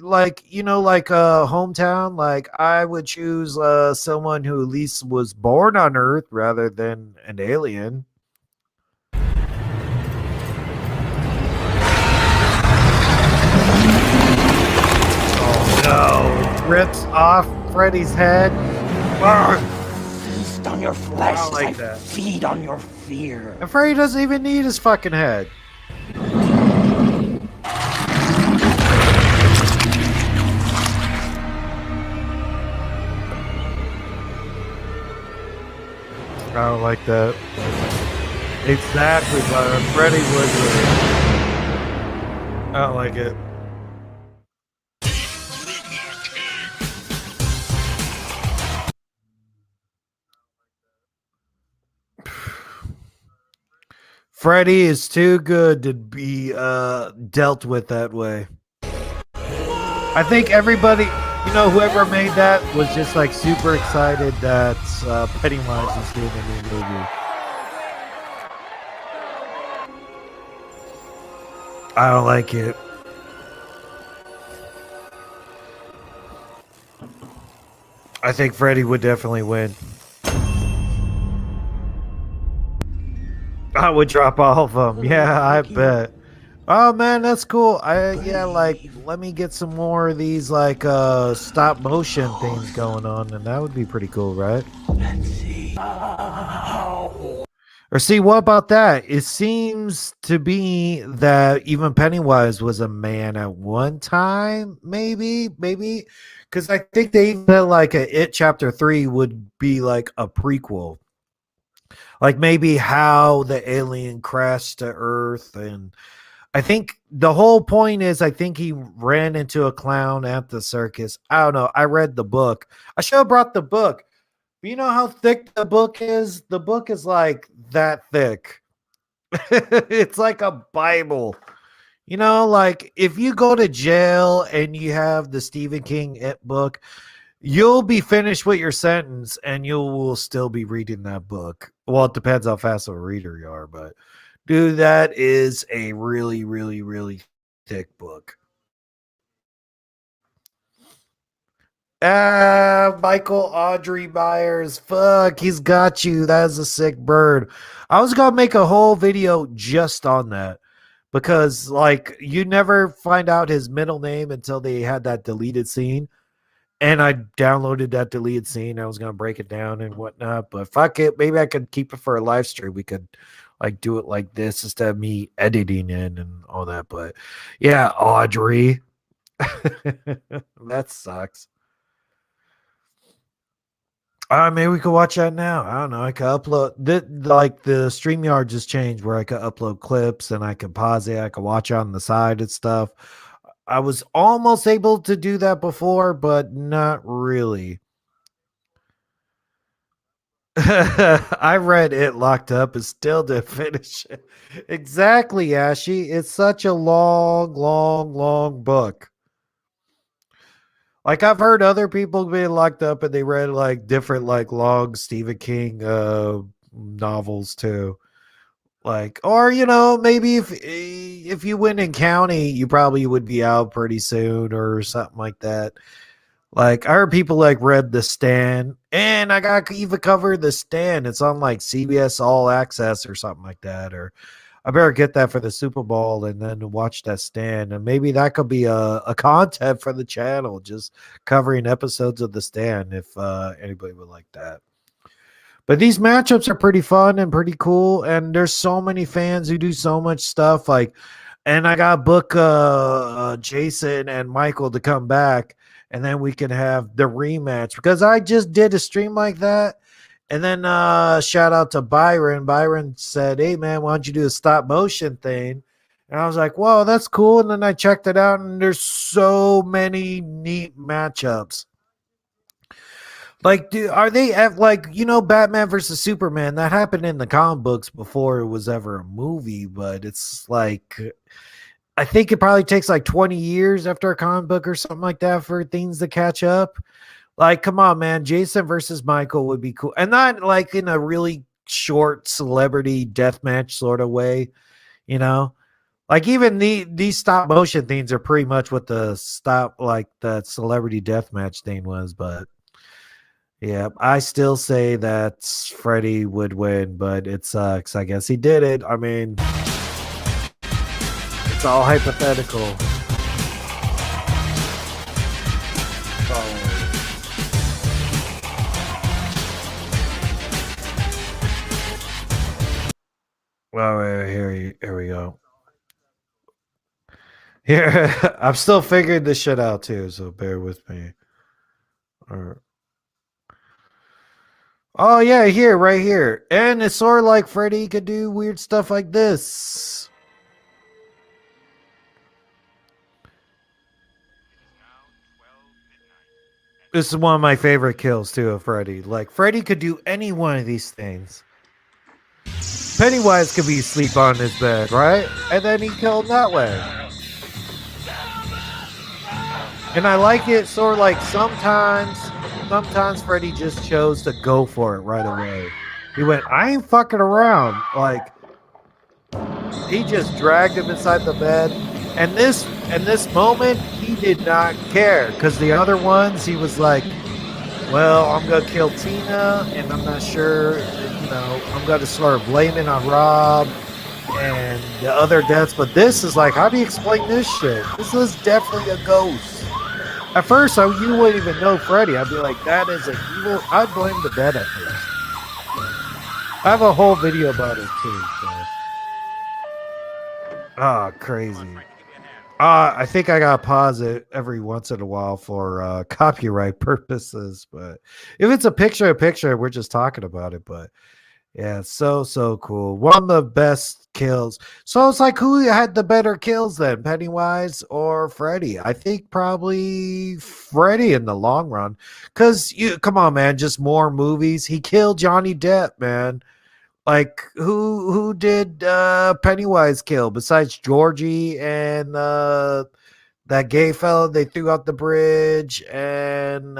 like hometown. Like I would choose someone who at least was born on Earth rather than an alien. No, rips off Freddy's head. Feast on your flesh I don't like as I that. feed on your fear. And Freddy doesn't even need his fucking head. I don't like that. Exactly, but Freddy would. I don't like it. Freddy is too good to be dealt with that way. I think everybody, whoever made that was just like super excited that Pennywise is doing a new movie. I don't like it. I think Freddy would definitely win. I would drop all of them. Yeah, I bet. Oh man, that's cool. Yeah, like let me get some more of these like stop motion things going on, and that would be pretty cool, right? Let's see. Or see, what about that? It seems to be that even Pennywise was a man at one time, maybe. Because I think they even said like It Chapter 3 would be like a prequel. Like maybe how the alien crashed to Earth. And I think the whole point is I think he ran into a clown at the circus. I don't know. I read the book. I should have brought the book. You know how thick the book is? The book is like that thick. It's like a Bible. You know, like if you go to jail and you have the Stephen King It book, you'll be finished with your sentence and you will still be reading that book. Well, it depends how fast of a reader you are, but dude, that is a really, really, really thick book. Michael Audrey Myers. Fuck, he's got you. That is a sick bird. I was gonna make a whole video just on that because, like, you never find out his middle name until they had that deleted scene. And I downloaded that deleted scene. I was gonna break it down and whatnot, but fuck it. Maybe I could keep it for a live stream. We could like do it like this instead of me editing it and all that. But yeah, Audrey. That sucks. Maybe we could watch that now. I don't know. I could upload like the StreamYard just changed where I could upload clips and I could pause it. I could watch on the side and stuff. I was almost able to do that before, but not really. I read It Locked Up and still didn't finish it. Exactly, Ashy. It's such a long, long, long book. Like I've heard other people being locked up and they read like different like long Stephen King novels too. Like or you know maybe if you went in county you probably would be out pretty soon or something like that. Like I heard people like read The Stand and I got even covered The Stand. It's on like CBS All Access or something like that or I better get that for the Super Bowl and then watch that Stand. And maybe that could be a content for the channel, just covering episodes of the Stand if anybody would like that. But these matchups are pretty fun and pretty cool. And there's so many fans who do so much stuff. Like, and I got to book Jason and Michael to come back. And then we can have the rematch because I just did a stream like that. And then shout out to Byron. Byron said, hey, man, why don't you do a stop motion thing? And I was like, whoa, that's cool. And then I checked it out, and there's so many neat matchups. Like, dude, are they at like, you know, Batman versus Superman? That happened in the comic books before it was ever a movie, but it's like, I think it probably takes like 20 years after a comic book or something like that for things to catch up. Like, come on, man. Jason versus Michael would be cool. And not like in a really short celebrity deathmatch sort of way, you know? Like even these stop motion things are pretty much what the celebrity deathmatch thing was, but yeah, I still say that Freddy would win, but it sucks. I guess he did it. I mean, it's all hypothetical. Well, here we go. Here, I'm still figuring this shit out too, so bear with me. Oh yeah, here, right here. And it's sort of like Freddy could do weird stuff like this. This is one of my favorite kills too of Freddy. Like Freddy could do any one of these things. Pennywise could be asleep on his bed, right? And then he killed that way. And I like it sort of like sometimes Freddy just chose to go for it right away. He went, I ain't fucking around. Like he just dragged him inside the bed. And this moment, he did not care. Because the other ones, he was like, well, I'm gonna kill Tina, and I'm not sure, you know, I'm gonna sort of blame it on Rob. and the other deaths. But this is like, how do you explain this shit? This is definitely a ghost. At first, you wouldn't even know Freddy. I'd be like, that is an evil. I'd blame the dead at first. I have a whole video about it too. Ah, crazy. I think I gotta pause it every once in a while for copyright purposes. But if it's a picture, we're just talking about it. But yeah, it's so cool. One of the best kills. So it's like, who had the better kills then, Pennywise or Freddy? I think probably Freddy in the long run. Cause come on, man, just more movies. He killed Johnny Depp, man. Like who did Pennywise kill besides Georgie and that gay fella they threw out the bridge and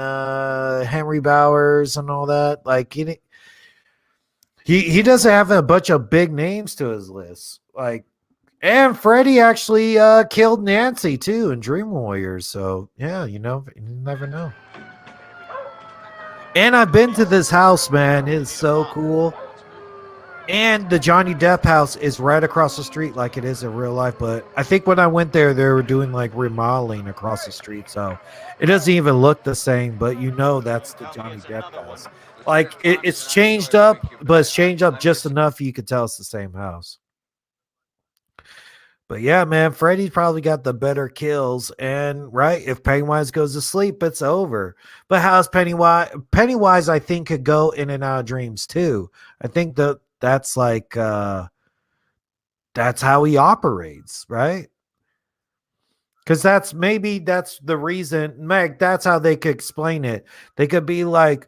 Henry Bowers and all that? Like he doesn't have a bunch of big names to his list. Like, and Freddy actually killed Nancy too in Dream Warriors. So yeah, you never know. And I've been to this house, man. It's so cool. And the Johnny Depp house is right across the street like it is in real life. But I think when I went there, they were doing like remodeling across the street. So it doesn't even look the same, but that's the Johnny Depp house. Like it's changed up, but it's changed up just enough you could tell it's the same house. But yeah, man, Freddy's probably got the better kills. And right, if Pennywise goes to sleep, it's over. But how's Pennywise? Pennywise, I think, could go in and out of dreams too. I think that's like that's how he operates, right? Because that's the reason, Meg. That's how they could explain it. They could be like,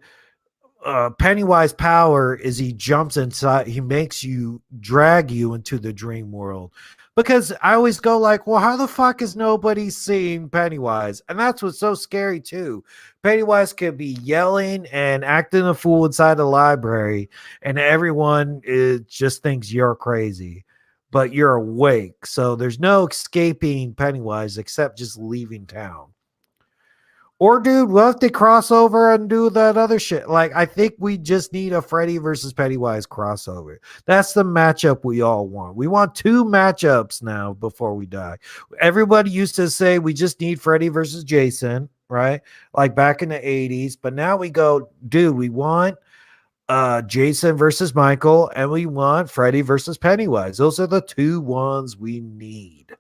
Pennywise power is he jumps inside, he makes you drag you into the dream world. Because I always go like, well, how the fuck is nobody seeing Pennywise? And that's what's so scary too. Pennywise could be yelling and acting a fool inside the library, and everyone just thinks you're crazy, but you're awake. So there's no escaping Pennywise except just leaving town. Or, dude, what if they cross over and do that other shit? Like, I think we just need a Freddy versus Pennywise crossover. That's the matchup we all want. We want 2 matchups now before we die. Everybody used to say we just need Freddy versus Jason, right? Like back in the 80s. But now we go, dude, we want Jason versus Michael, and we want Freddy versus Pennywise. Those are the 2 ones we need.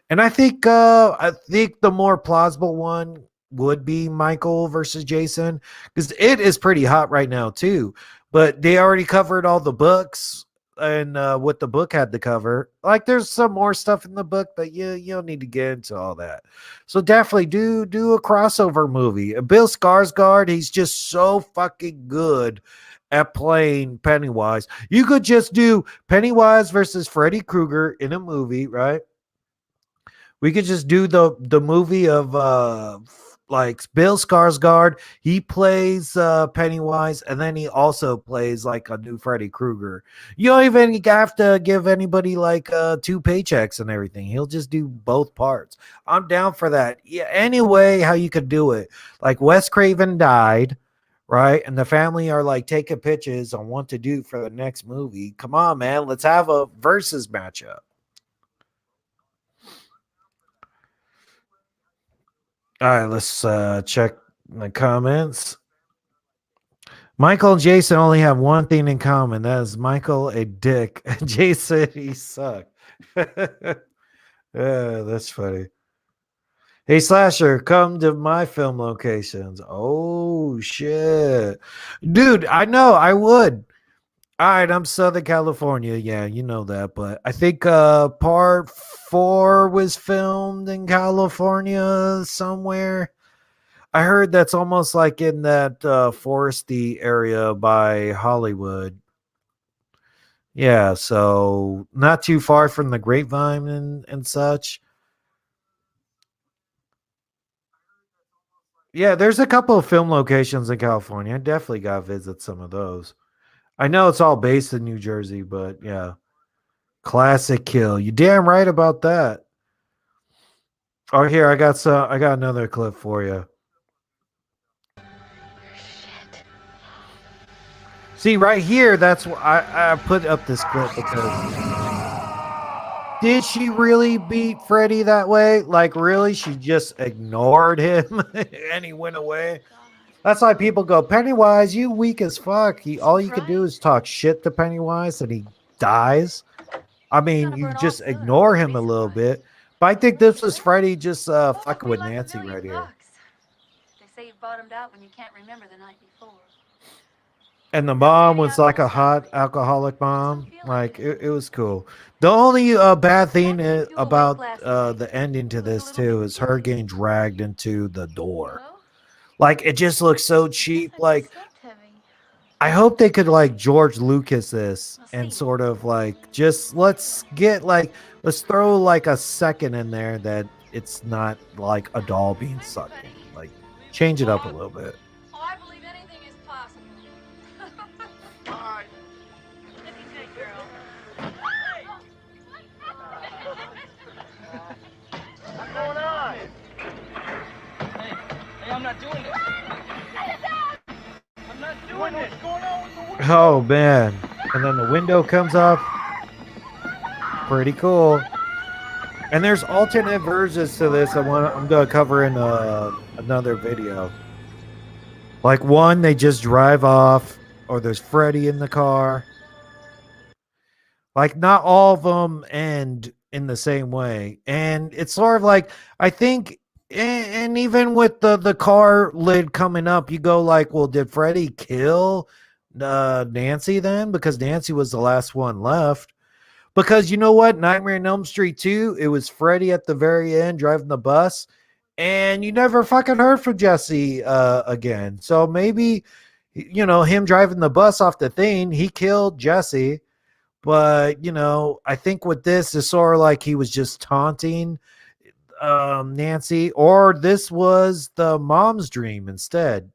And I think the more plausible one would be Michael versus Jason, because it is pretty hot right now too. But they already covered all the books and what the book had to cover. Like there's some more stuff in the book, but you don't need to get into all that. So definitely do a crossover movie. Bill Skarsgård, he's just so fucking good at playing Pennywise. You could just do Pennywise versus Freddy Krueger in a movie, right? We could just do the movie of like Bill Skarsgård. He plays Pennywise, and then he also plays like a new Freddy Krueger. You don't even have to give anybody like 2 paychecks and everything. He'll just do both parts. I'm down for that. Yeah, anyway, how you could do it. Like Wes Craven died, right? And the family are like taking pitches on what to do for the next movie. Come on, man. Let's have a versus matchup. All right, let's check the comments. Michael and Jason only have one thing in common. That is Michael a dick. Jason, he sucked. Yeah, that's funny. Hey, Slasher, come to my film locations. Oh, shit. Dude, I know, I would. All right, I'm Southern California. Yeah, you know that. But I think part 4 was filmed in California somewhere. I heard that's almost like in that foresty area by Hollywood. Yeah, so not too far from the Grapevine and such. Yeah, there's a couple of film locations in California. I definitely got to visit some of those. I know it's all based in New Jersey, but yeah. Classic kill. You damn right about that. Oh, here, I got another clip for you. Shit. See, right here, that's why I put up this clip because did she really beat Freddy that way? Like, really? She just ignored him and he went away? God. That's why people go, Pennywise, you weak as fuck. All you could do Surprised? is talk shit to Pennywise and he dies. I mean, Gonna you burn off just good on ignore the him a little resupply. bit. But I think this was Freddy just fucking Be with like Nancy $1 right million. here. They say you bottomed out when you can't remember the night before. And the Now, mom Freddy, was I'm like gonna a stop hot for you. alcoholic I just don't mom. feel Like it. it was cool. The only bad thing Nancy threw a wake about last night. the ending to You look a this little bit too is her dizzy. getting dragged into the door. Hello? Like it just looks so I guess cheap. I just Like slept heavy. I hope they could like George Lucas this I'll and see. sort of like just let's throw like a second in there that it's not like a doll being sucked in. Like change it up a little bit. Oh, I believe anything is possible. Bye. Look at good girl. What's going on? Hey, I'm not doing this. I'm not doing this. What's going on with the window? Oh man. And then the window comes up. Pretty cool. And there's alternate versions to this. I'm gonna cover in another video. Like one, they just drive off, or there's Freddy in the car. Like not all of them end in the same way, and it's sort of like I think, and even with the car lid coming up, you go like, well, did Freddy kill Nancy then? Because Nancy was the last one left. Because you know what? Nightmare on Elm Street 2, it was Freddy at the very end driving the bus, and you never fucking heard from Jesse again. So maybe, him driving the bus off the thing, he killed Jesse. But, I think with this, it's sort of like he was just taunting Nancy, or this was the mom's dream instead.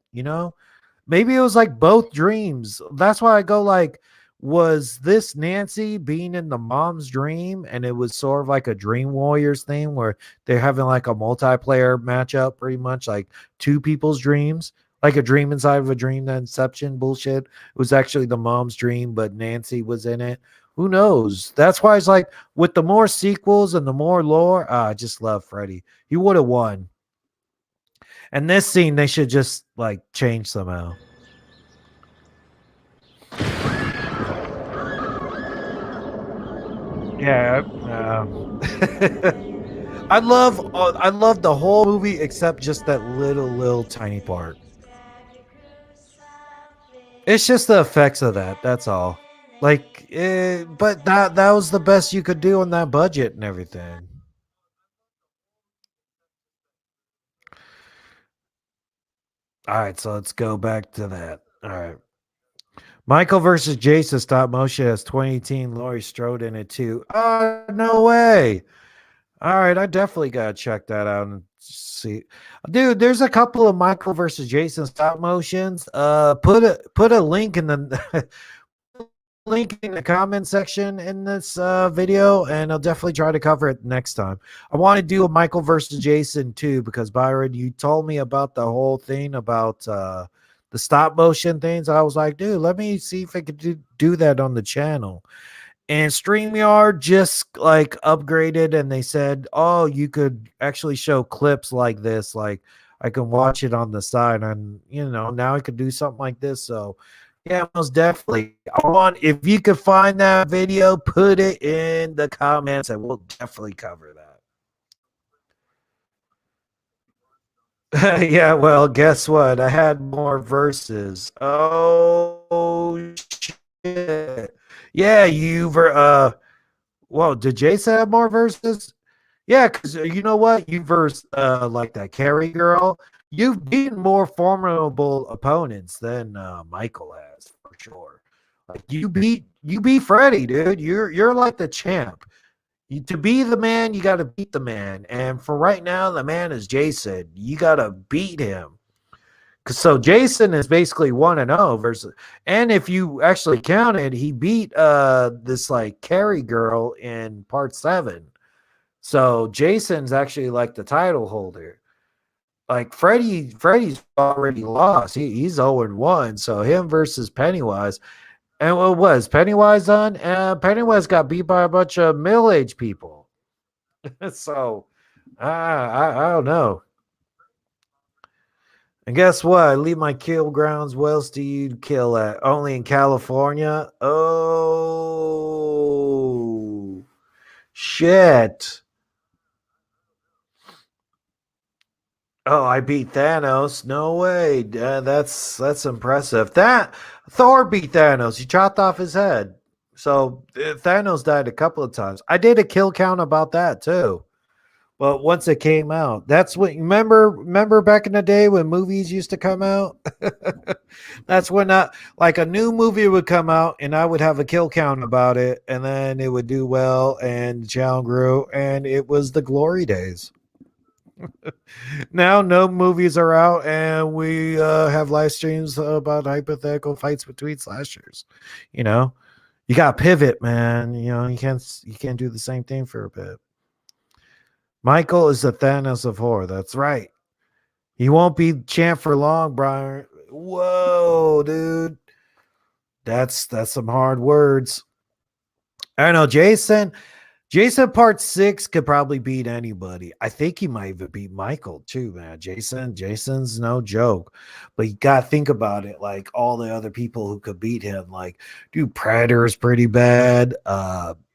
Maybe it was like both dreams. That's why I go like, was this Nancy being in the mom's dream and it was sort of like a Dream Warriors thing where they're having like a multiplayer matchup, pretty much like two people's dreams, like a dream inside of a dream, that Inception bullshit. It was actually the mom's dream, but Nancy was in it. Who knows? That's why it's like with the more sequels and the more lore, I just love Freddy. He would have won. And this scene, they should just like change somehow. Yeah. I love the whole movie except just that little tiny part. It's just the effects of that. That's all. Like, but that was the best you could do on that budget and everything. All right, so let's go back to that. All right. Michael versus Jason stop motion has 2018 Laurie Strode in it too. No way. All right, I definitely gotta check that out and see. Dude, there's a couple of Michael versus Jason stop motions. Put a link in the link in the comment section in this video, and I'll definitely try to cover it next time. I want to do a Michael versus Jason too, because Byron, you told me about the whole thing about the stop motion things. I was like, dude, let me see if I could do that on the channel. And StreamYard just like upgraded, and they said, oh, you could actually show clips like this. Like I can watch it on the side, and now I could do something like this. So yeah, most definitely. If you could find that video, put it in the comments and we'll definitely cover that. Yeah, well, guess what? I had more verses. Oh shit. Yeah, whoa, did Jason have more verses? Yeah, because you know what? You verse like that Carrie girl. You've beaten more formidable opponents than Michael has, for sure. Like you beat Freddy, dude. You're like the champ. To be the man, you got to beat the man. And for right now, the man is Jason. You got to beat him. So Jason is basically 1-0 versus, and if you actually counted, he beat this like Carrie girl in part 7. So Jason's actually like the title holder. Like Freddy's already lost. He's 0-1. So him versus Pennywise. And what was Pennywise on? Pennywise got beat by a bunch of middle-aged people. So I don't know. And guess what? I leave my kill grounds. Where else do you kill at? Only in California? Oh, shit. Oh, I beat Thanos. No way. That's impressive. That Thor beat Thanos. He chopped off his head. So Thanos died a couple of times. I did a kill count about that too. But once it came out, that's what remember back in the day when movies used to come out. That's when like a new movie would come out and I would have a kill count about it, and then it would do well and the channel grew, and it was the glory days. Now no movies are out and we have live streams about hypothetical fights between slashers. You know, you got to pivot, man. You know, you can't do the same thing for a bit. Michael is the Thanos of horror. That's right. He won't be champ for long, Brian. Whoa, dude. That's some hard words. I don't know, Jason. Jason Part 6 could probably beat anybody. I think he might even beat Michael too, man. Jason's no joke. But you gotta think about it, like all the other people who could beat him. Like, dude, Predator is pretty bad.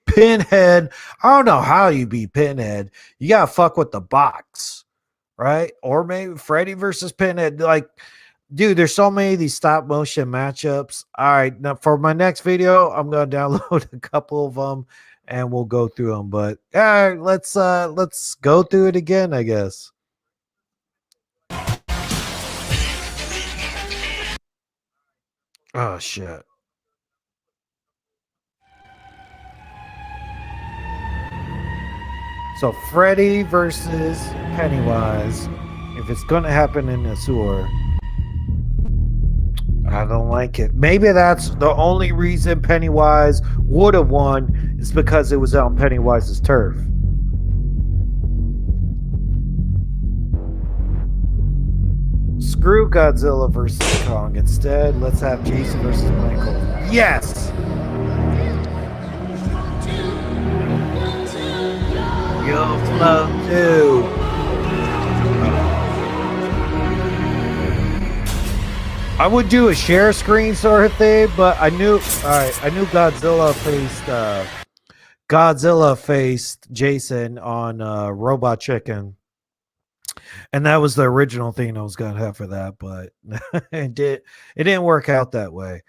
Pinhead. I don't know how you beat Pinhead. You gotta fuck with the box, right? Or maybe Freddy versus Pinhead. Like, dude, there's so many of these stop motion matchups. All right, now for my next video, I'm gonna download a couple of them and we'll go through them. But all right, let's go through it again, I guess. Oh shit. So Freddy versus Pennywise. If it's gonna happen in the sewer, I don't like it. Maybe that's the only reason Pennywise would have won, is because it was on Pennywise's turf. Screw Godzilla versus Kong. Instead, let's have Jason versus Michael. Yes! You'll float too. I would do a share screen sort of thing, but I knew Godzilla faced Jason on Robot Chicken. And that was the original thing I was gonna have for that, but it didn't work out that way.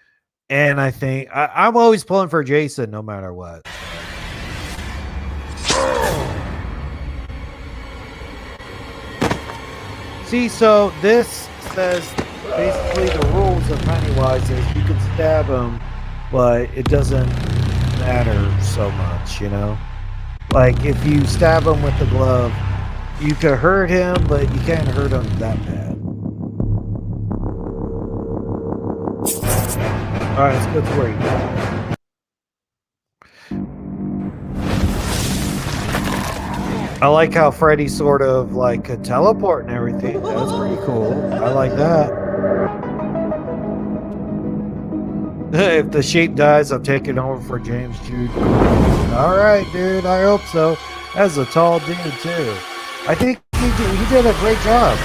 And I think I'm always pulling for Jason no matter what. See, so this says basically the rules of Pennywise is you can stab him, but it doesn't matter so much, you know? Like, if you stab him with the glove, you could hurt him, but you can't hurt him that bad. Alright, let's go to where you go. I like how Freddy sort of like could teleport and everything. That's pretty cool. I like that. If the sheep dies, I'm taking over for James Jude. All right, dude. I hope so. That's a tall dude too. I think he did a great job.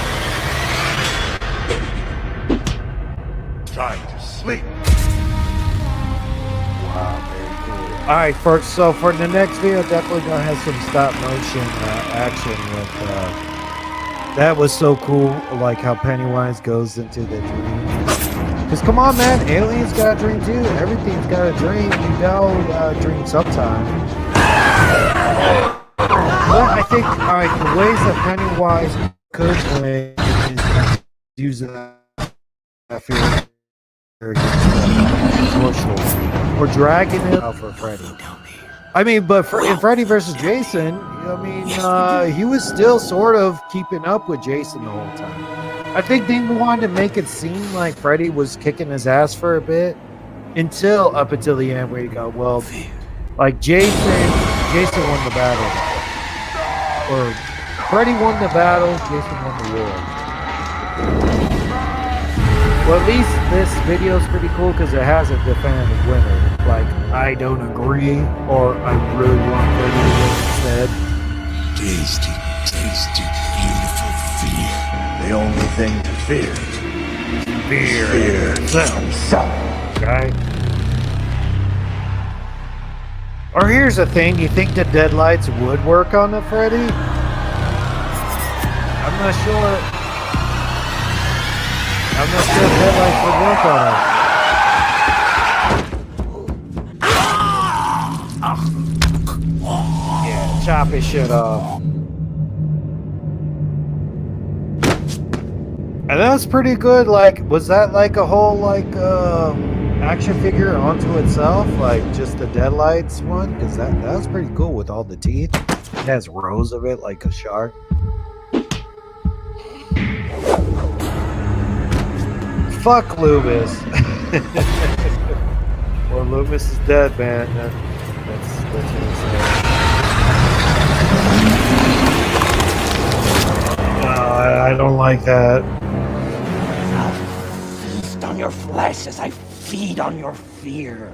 Time to sleep. Wow, very cool. All right, for the next video, definitely gonna have some stop motion action with. That was so cool, like how Pennywise goes into the dream. Because come on, man, aliens got a dream too. Everything's got a dream. You know, dream sometime. But I think, all right, the ways that Pennywise could play is using that fear emotional or dragging it out for Freddy. I mean, but in Freddy versus Jason, I mean, he was still sort of keeping up with Jason the whole time. I think they wanted to make it seem like Freddy was kicking his ass for a bit up until the end where you go, well, like Jason won the battle. Or Freddy won the battle, Jason won the war. Well, at least this video is pretty cool because it has a definitive winner. Like, I don't agree, or I really want Freddy to win instead. Tasty, tasty, beautiful fear. The only thing to fear. Fear himself. Right? Or here's the thing, you think the deadlights would work on the Freddy? I'm not sure. I'm not sure if deadlights would work on it. Yeah, chop his shit off. And that was pretty good. Like, was that like a whole like action figure onto itself, like just the deadlights one? Because that was pretty cool with all the teeth. It has rows of it, like a shark. Fuck Loomis. Well, Loomis is dead, man. That's what I'm saying. No, I don't like that. I'll feast on your flesh as I feed on your fear.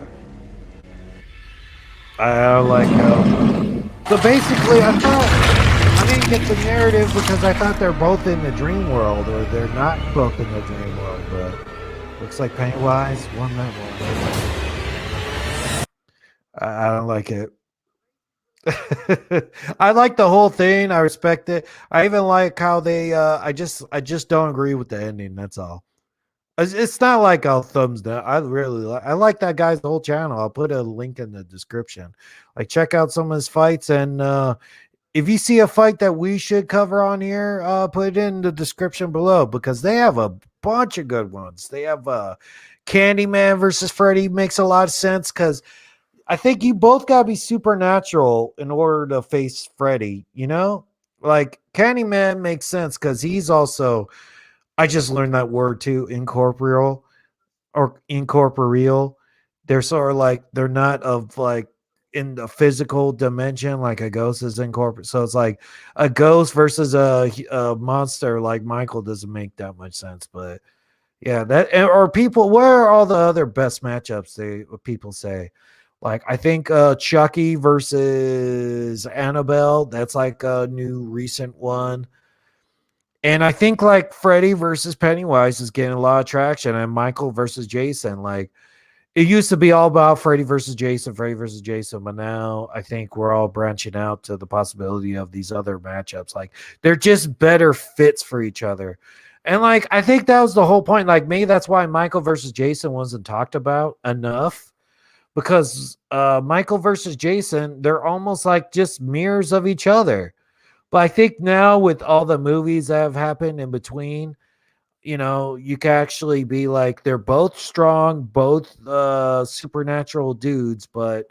I don't like so basically, I didn't get the narrative because I thought they're both in the dream world, or they're not both in the dream world, but looks like Pennywise won that one. I don't like it. I like the whole thing. I respect it. I even like how they I just don't agree with the ending, that's all. It's not like I'll thumbs down. I like that guy's whole channel. I'll put a link in the description. Like, check out some of his fights, and if you see a fight that we should cover on here, put it in the description below, because they have a bunch of good ones. They have Candyman versus Freddy, makes a lot of sense, because I think you both gotta be supernatural in order to face Freddy, you know? Like, Candyman makes sense because he's also, I just learned that word too, incorporeal or incorporeal. They're sort of like, they're not of like in the physical dimension like a ghost is incorporeal. So it's like a ghost versus a monster like Michael doesn't make that much sense. But yeah, or people, where are all the other best matchups people say? Like, I think Chucky versus Annabelle, that's like a new recent one. And I think like Freddy versus Pennywise is getting a lot of traction, and Michael versus Jason. Like, it used to be all about Freddy versus Jason, but now I think we're all branching out to the possibility of these other matchups. Like, they're just better fits for each other. And like, I think that was the whole point. Like, maybe that's why Michael versus Jason wasn't talked about enough, because Michael versus Jason, they're almost like just mirrors of each other. But I think now with all the movies that have happened in between, you know, you can actually be like, they're both strong, both supernatural dudes, but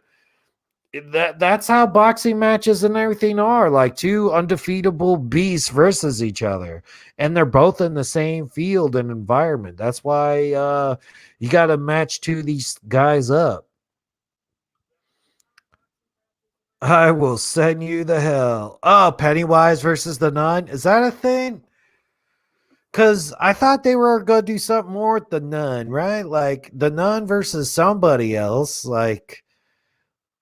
that's how boxing matches and everything are, like two undefeatable beasts versus each other, and they're both in the same field and environment. That's why you got to match two of these guys up. I will send you the hell. Oh, Pennywise versus the Nun. Is that a thing? Because I thought they were going to do something more with the Nun, right? Like the Nun versus somebody else. Like,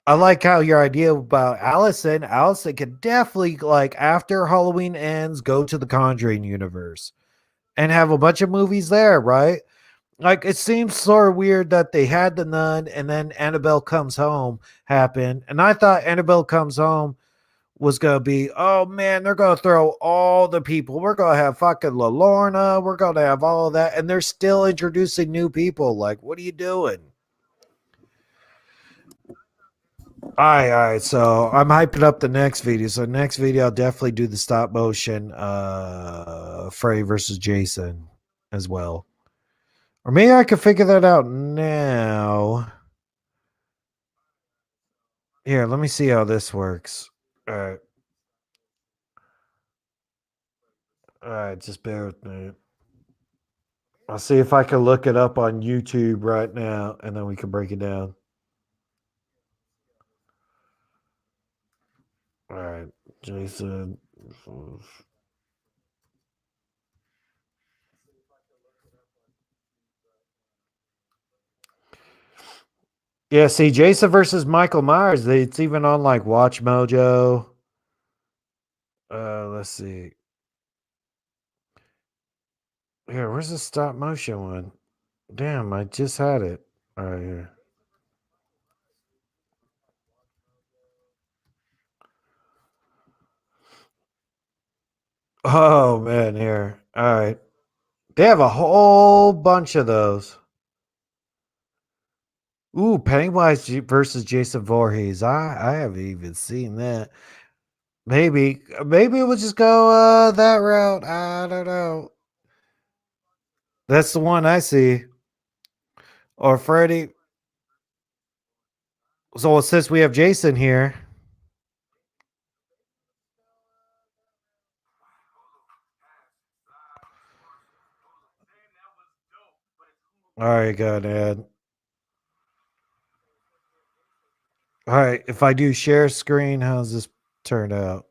I like how your idea about Allison. Allison could definitely, like, after Halloween ends, go to the Conjuring universe and have a bunch of movies there, right? Like, it seems sort of weird that they had the Nun and then Annabelle Comes Home happen. And I thought Annabelle Comes Home was going to be, oh man, they're going to throw all the people. We're going to have fucking Lorna. We're going to have all of that. And they're still introducing new people. Like, what are you doing? All right. So I'm hyping up the next video. So next video, I'll definitely do the stop motion Freddy versus Jason as well. Or maybe I could figure that out now. Here, let me see how this works. All right. All right, just bear with me. I'll see if I can look it up on YouTube right now, and then we can break it down. All right, Jason. Yeah, see, Jason versus Michael Myers. It's even on like Watch Mojo. Let's see. Here, where's the stop motion one? Damn, I just had it. All right, here. Oh man, here. All right. They have a whole bunch of those. Ooh, Pennywise versus Jason Voorhees. I haven't even seen that. Maybe we'll just go that route. I don't know. That's the one I see. Or Freddy. So since we have Jason here. All right, good, Ed. All right, if I do share screen, how's this turn out?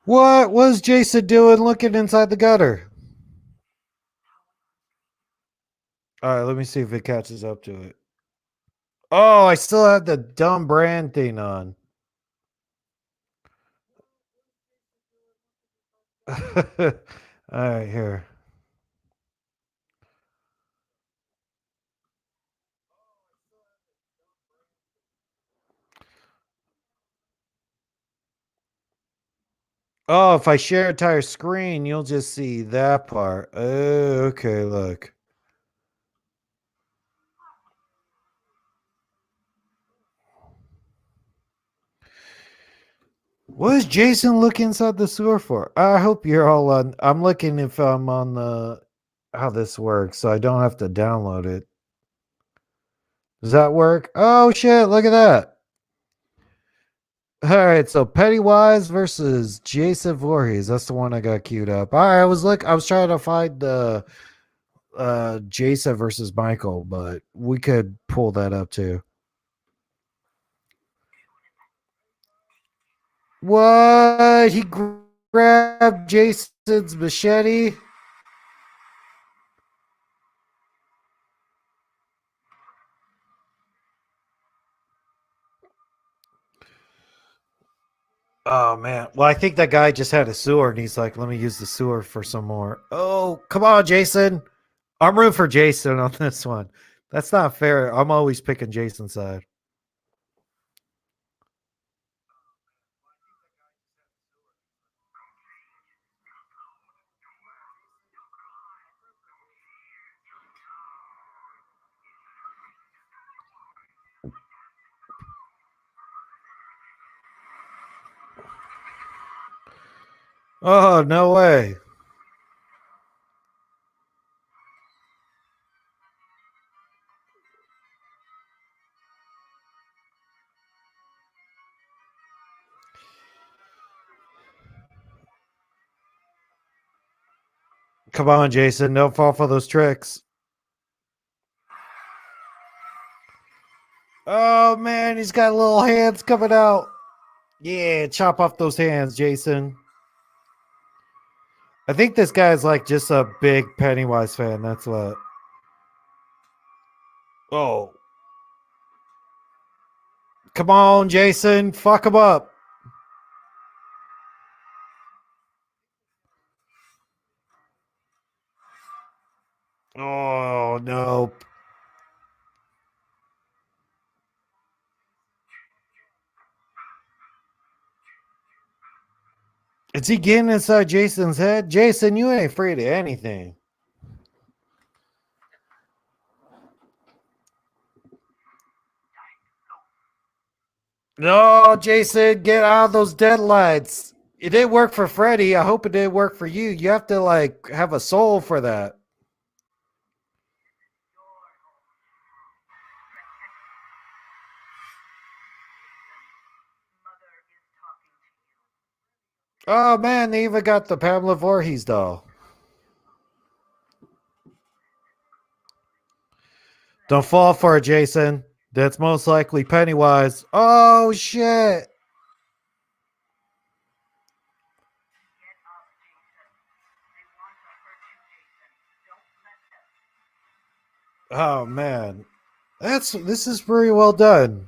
What was Jason doing looking inside the gutter? All right, let me see if it catches up to it. Oh, I still have the dumb brand thing on. All right, here. Oh, if I share entire screen, you'll just see that part. Oh, okay, look. What does Jason look inside the sewer for? I hope you're all on. I'm looking if I'm on the how this works, so I don't have to download it. Does that work? Oh shit! Look at that. All right, so Pennywise versus Jason Voorhees. That's the one I got queued up. All right, I was trying to find the Jason versus Michael, but we could pull that up too. What? He grabbed Jason's machete? Oh man. Well, I think that guy just had a sewer and he's like, let me use the sewer for some more. Oh, come on, Jason. I'm rooting for Jason on this one. That's not fair. I'm always picking Jason's side. Oh, no way. Come on, Jason. Don't fall for those tricks. Oh man, he's got little hands coming out. Yeah, chop off those hands, Jason. I think this guy's like just a big Pennywise fan. That's what. Oh. Come on, Jason. Fuck him up. Oh, no. Is he getting inside Jason's head? Jason, you ain't afraid of anything. No, Jason, get out of those deadlights. It didn't work for Freddy. I hope it didn't work for you. You have to like have a soul for that. Oh man, they even got the Pamela Voorhees doll. Don't fall for it, Jason. That's most likely Pennywise. Oh shit. Oh man. This is pretty well done.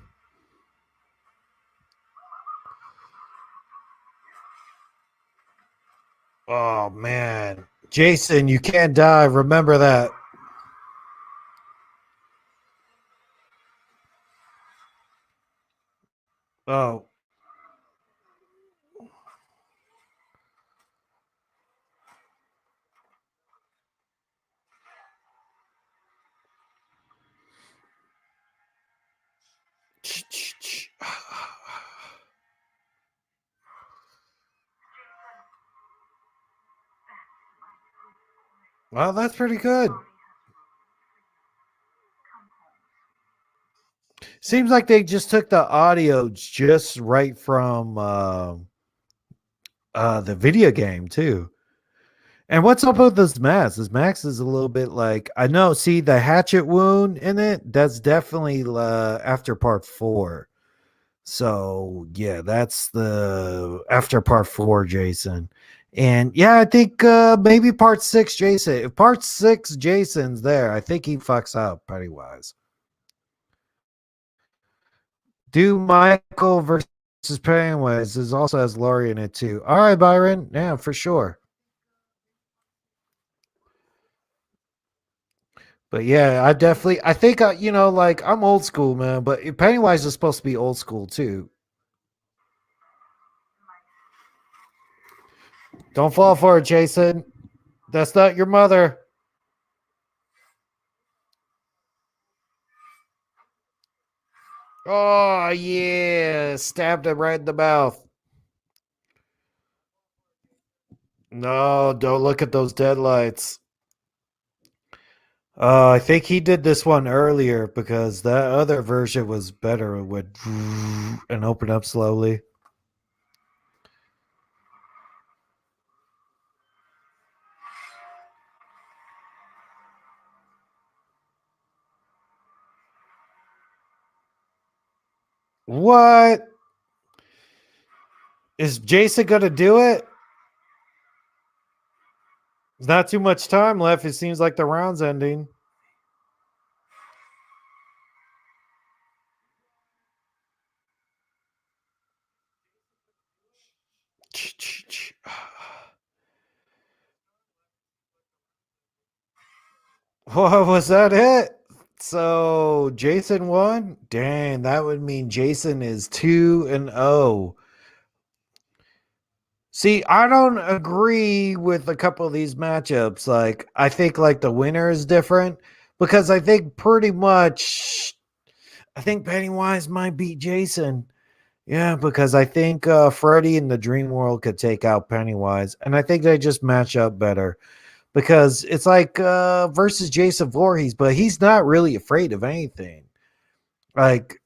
Oh man. Jason, you can't die. Remember that. Oh. Well, that's pretty good. Seems like they just took the audio just right from the video game too. And what's up with this mask? This mask is a little bit like I know. See the hatchet wound in it. That's definitely after part 4. So yeah, that's the after part 4, Jason. And yeah, I think maybe part 6, Jason. If part 6, Jason's there, I think he fucks up Pennywise. Do Michael versus Pennywise is also has Laurie in it too. All right, Byron. Yeah, for sure. But yeah, I think, like I'm old school, man. But Pennywise is supposed to be old school too. Don't fall for it, Jason. That's not your mother. Oh yeah, stabbed him right in the mouth. No, don't look at those deadlights. I think he did this one earlier because that other version was better. It would and open up slowly. What? Is Jason gonna do it? There's not too much time left. It seems like the round's ending. What was that it? So Jason won? Dang, that would mean Jason is 2-0. See, I don't agree with a couple of these matchups. Like, I think like the winner is different because I think pretty much I think Pennywise might beat Jason. Yeah, because I think Freddy in the Dream World could take out Pennywise, and I think they just match up better because it's like versus Jason Voorhees, but he's not really afraid of anything. Like,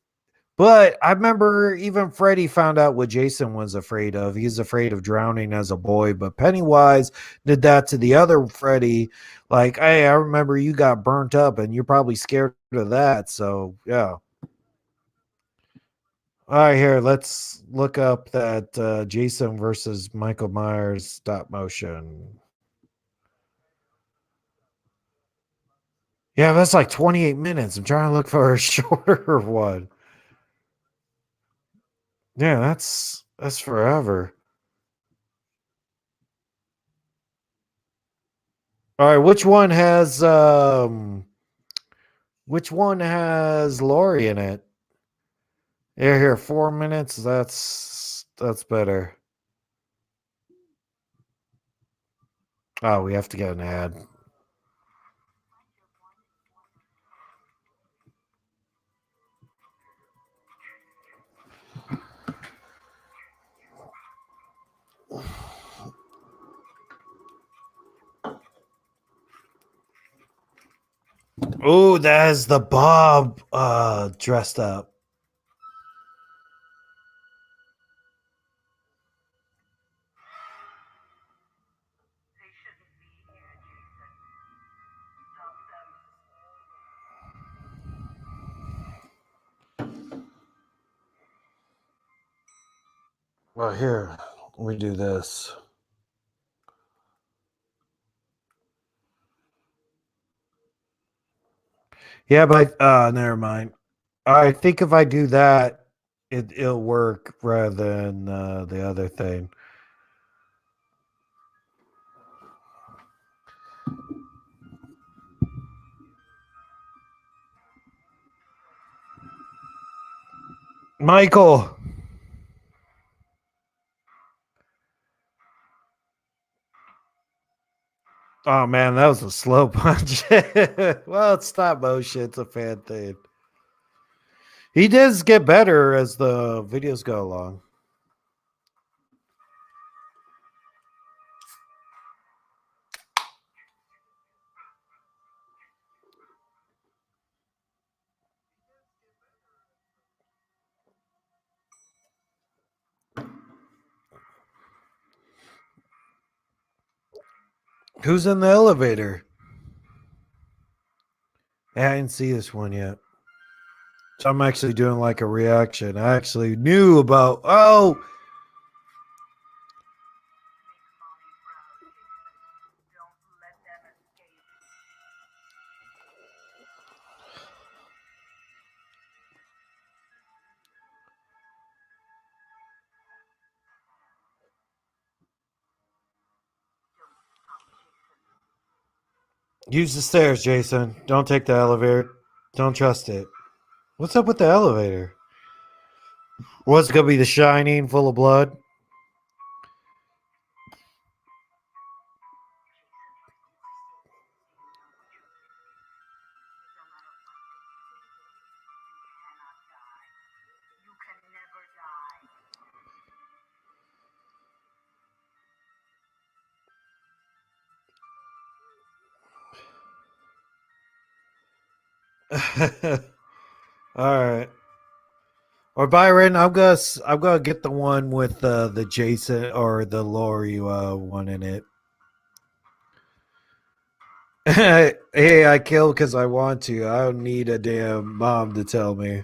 but I remember even Freddy found out what Jason was afraid of. He's afraid of drowning as a boy, but Pennywise did that to the other Freddy. Like, hey, I remember you got burnt up, and you're probably scared of that. So yeah. All right, here, let's look up that Jason versus Michael Myers stop motion. Yeah, that's like 28 minutes. I'm trying to look for a shorter one. Yeah, that's forever. All right, which one has Laurie in it? Here, 4 minutes. That's better. Oh, we have to get an ad. Oh, that is the Bob dressed up. Well, here, let me do this. Yeah, but never mind. I think if I do that, it'll work rather than the other thing. Michael. Oh man, that was a slow punch. Well, it's stop motion. It's a fan thing. He does get better as the videos go along. Who's in the elevator? I didn't see this one yet. So I'm actually doing like a reaction. I actually knew about. Oh, use the stairs, Jason. Don't take the elevator. Don't trust it. What's up with the elevator? What's gonna be The Shining, full of blood? All right. Or Byron, I'm gonna get the one with the Jason or the Lori one in it. Hey, I kill because I want to. I don't need a damn mom to tell me.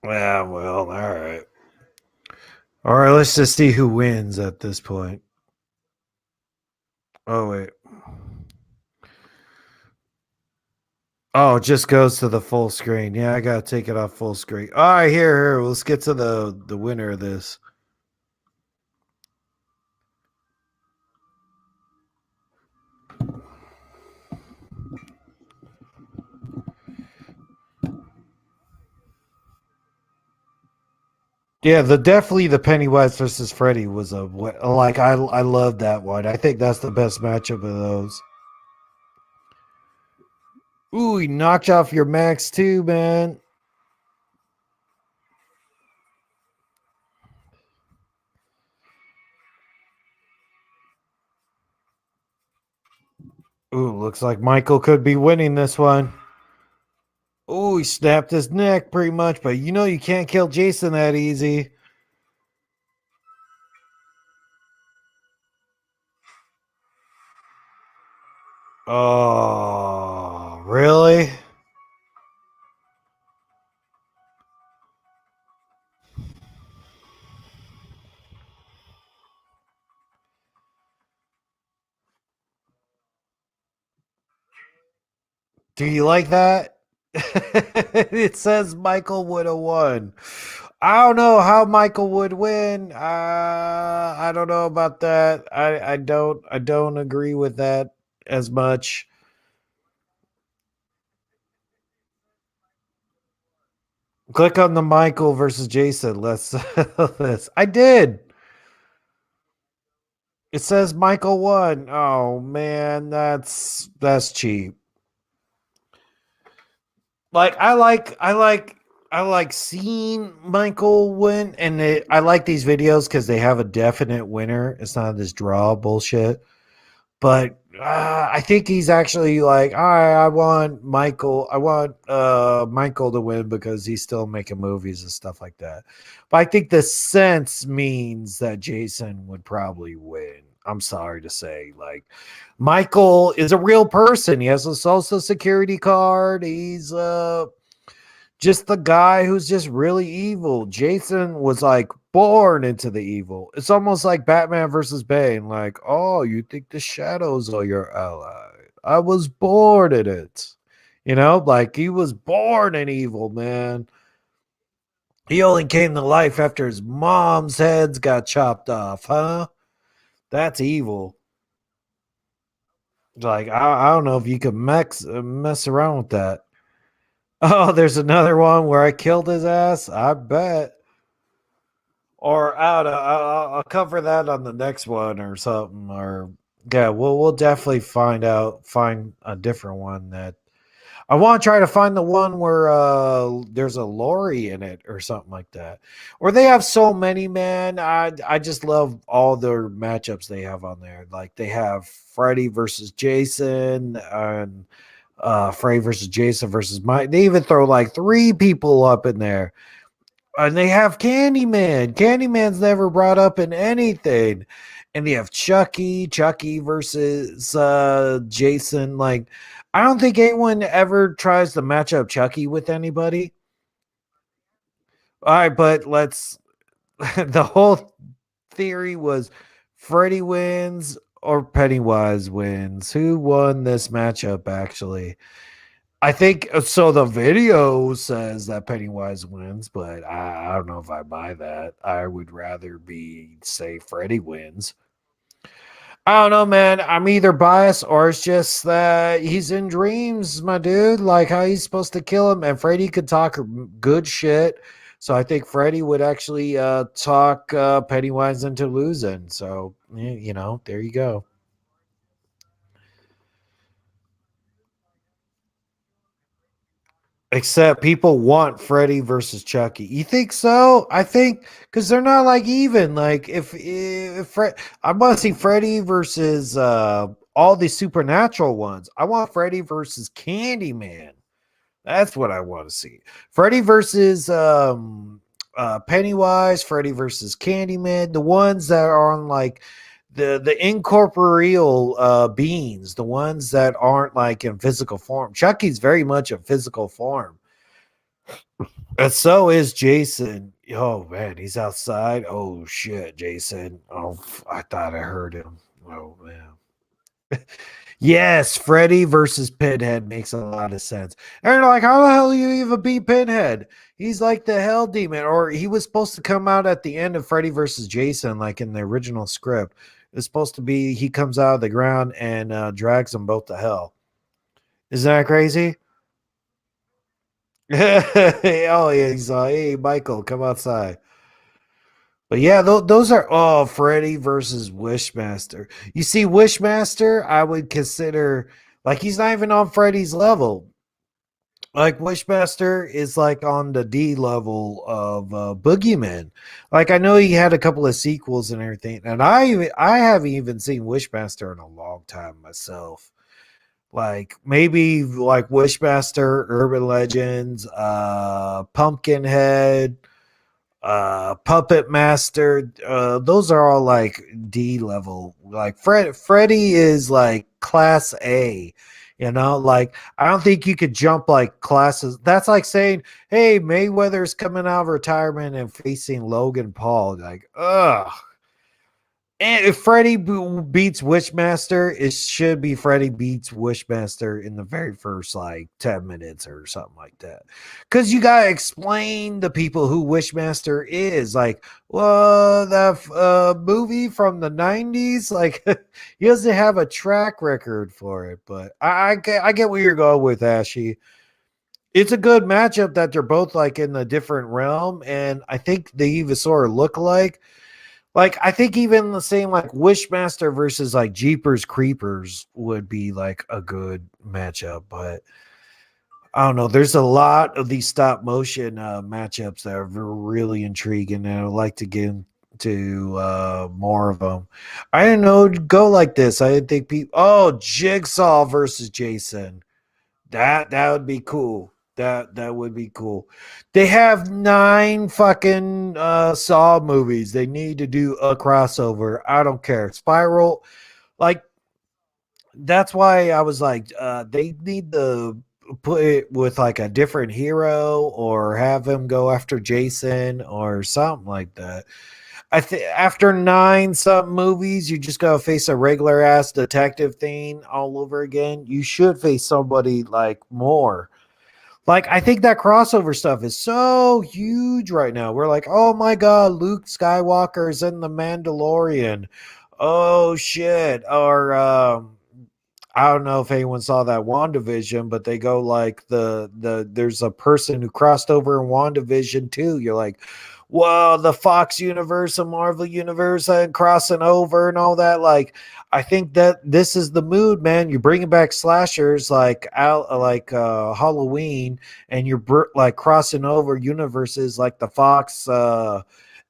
Yeah, well, all right. All right, let's just see who wins at this point. Oh wait. Oh, it just goes to the full screen. Yeah, I gotta take it off full screen. All right, here. Let's get to the winner of this. Yeah, definitely the Pennywise versus Freddy was like I love that one. I think that's the best matchup of those. Ooh, he knocked off your max too, man. Ooh, looks like Michael could be winning this one. Ooh, he snapped his neck pretty much, but you know you can't kill Jason that easy. Oh, really? Do you like that? It says Michael would have won. I don't know how Michael would win. I don't know about that. I don't agree with that as much. Click on the Michael versus Jason. Let's this. I did. It says Michael won. Oh man, that's cheap. Like I like seeing Michael win, and I like these videos because they have a definite winner. It's not this draw bullshit. But I think he's actually like, all right, I want Michael. I want Michael to win because he's still making movies and stuff like that. But I think the sense means that Jason would probably win. I'm sorry to say. Like, Michael is a real person. He has a social security card. He's just the guy who's just really evil. Jason was like born into the evil. It's almost like Batman versus Bane. Like, oh, you think the shadows are your ally? I was born in it. Like he was born in evil, man. He only came to life after his mom's heads got chopped off, huh? That's evil. Like, I don't know if you could mess around with that. Oh, there's another one where I killed his ass. I bet. Or out, I'll cover that on the next one or something. Or yeah, we'll definitely find a different one that I want to try to find the one where there's a Lori in it or something like that. Or they have so many, man. I just love all their matchups they have on there. Like they have Freddy versus Jason and Freddy versus Jason versus Mike. They even throw like 3 people up in there. And they have Candyman. Candyman's never brought up in anything. And they have Chucky versus Jason. Like, I don't think anyone ever tries to match up Chucky with anybody. All right, but the whole theory was Freddy wins or Pennywise wins. Who won this matchup, actually? I think so. The video says that Pennywise wins, but I don't know if I buy that. I would rather say Freddy wins. I don't know, man. I'm either biased or it's just that he's in dreams, my dude. Like how he's supposed to kill him, and Freddy could talk good shit. So I think Freddy would actually talk Pennywise into losing. So there you go. Except people want Freddy versus Chucky. You think so? I think because they're not like even. Like I want to see Freddy versus all the supernatural ones. I want Freddy versus Candyman. That's what I want to see. Freddy versus Pennywise. Freddy versus Candyman. The ones that are on like the incorporeal beings, the ones that aren't like in physical form. Chucky's very much in physical form, and so is Jason. Oh man, he's outside. Oh shit, Jason. Oh, I thought I heard him. Oh man. Yes, Freddy versus Pinhead makes a lot of sense. And you're like, how the hell do you even beat Pinhead? He's like the hell demon, or he was supposed to come out at the end of Freddy versus Jason, like in the original script. It's supposed to be he comes out of the ground and drags them both to hell. Isn't that crazy? Oh yeah, he's like, hey Michael, come outside. But yeah, those are Freddy versus Wishmaster. You see, Wishmaster, I would consider like he's not even on Freddy's level. Like Wishmaster is like on the D level of Boogeyman. Like I know he had a couple of sequels and everything, and I haven't even seen Wishmaster in a long time myself. Like maybe like Wishmaster, Urban Legends, Pumpkinhead, Puppet Master. Those are all like D level. Like Freddy is like class A. Like I don't think you could jump like classes. That's like saying, "Hey, Mayweather's coming out of retirement and facing Logan Paul." Like, ugh. And if Freddy beats Wishmaster, it should be Freddy beats Wishmaster in the very first like 10 minutes or something like that. Because you got to explain to people who Wishmaster is. Like, well, the movie from the 90s, like, he doesn't have a track record for it. But I get where you're going with, Ashy. It's a good matchup that they're both like in a different realm. And I think they even sort of look alike. Like, I think even the same, like, Wishmaster versus, like, Jeepers Creepers would be, like, a good matchup. But I don't know. There's a lot of these stop motion matchups that are really intriguing. And I'd like to get into more of them. I didn't know it'd go like this. I didn't think people. Oh, Jigsaw versus Jason. That would be cool. That would be cool. They have 9 fucking Saw movies. They need to do a crossover. I don't care. Spiral, like that's why I was like, they need to put it with like a different hero or have him go after Jason or something like that. I think after 9 some movies, you just gotta face a regular ass detective thing all over again. You should face somebody like more. Like, I think that crossover stuff is so huge right now. We're like, oh my god, Luke Skywalker is in the Mandalorian. Oh shit. Or I don't know if anyone saw that WandaVision, but they go like there's a person who crossed over in WandaVision too. You're like, whoa, the Fox universe and Marvel universe and crossing over and all that. Like, I think that this is the mood, man. You're bringing back slashers like Halloween, and you're like crossing over universes like the Fox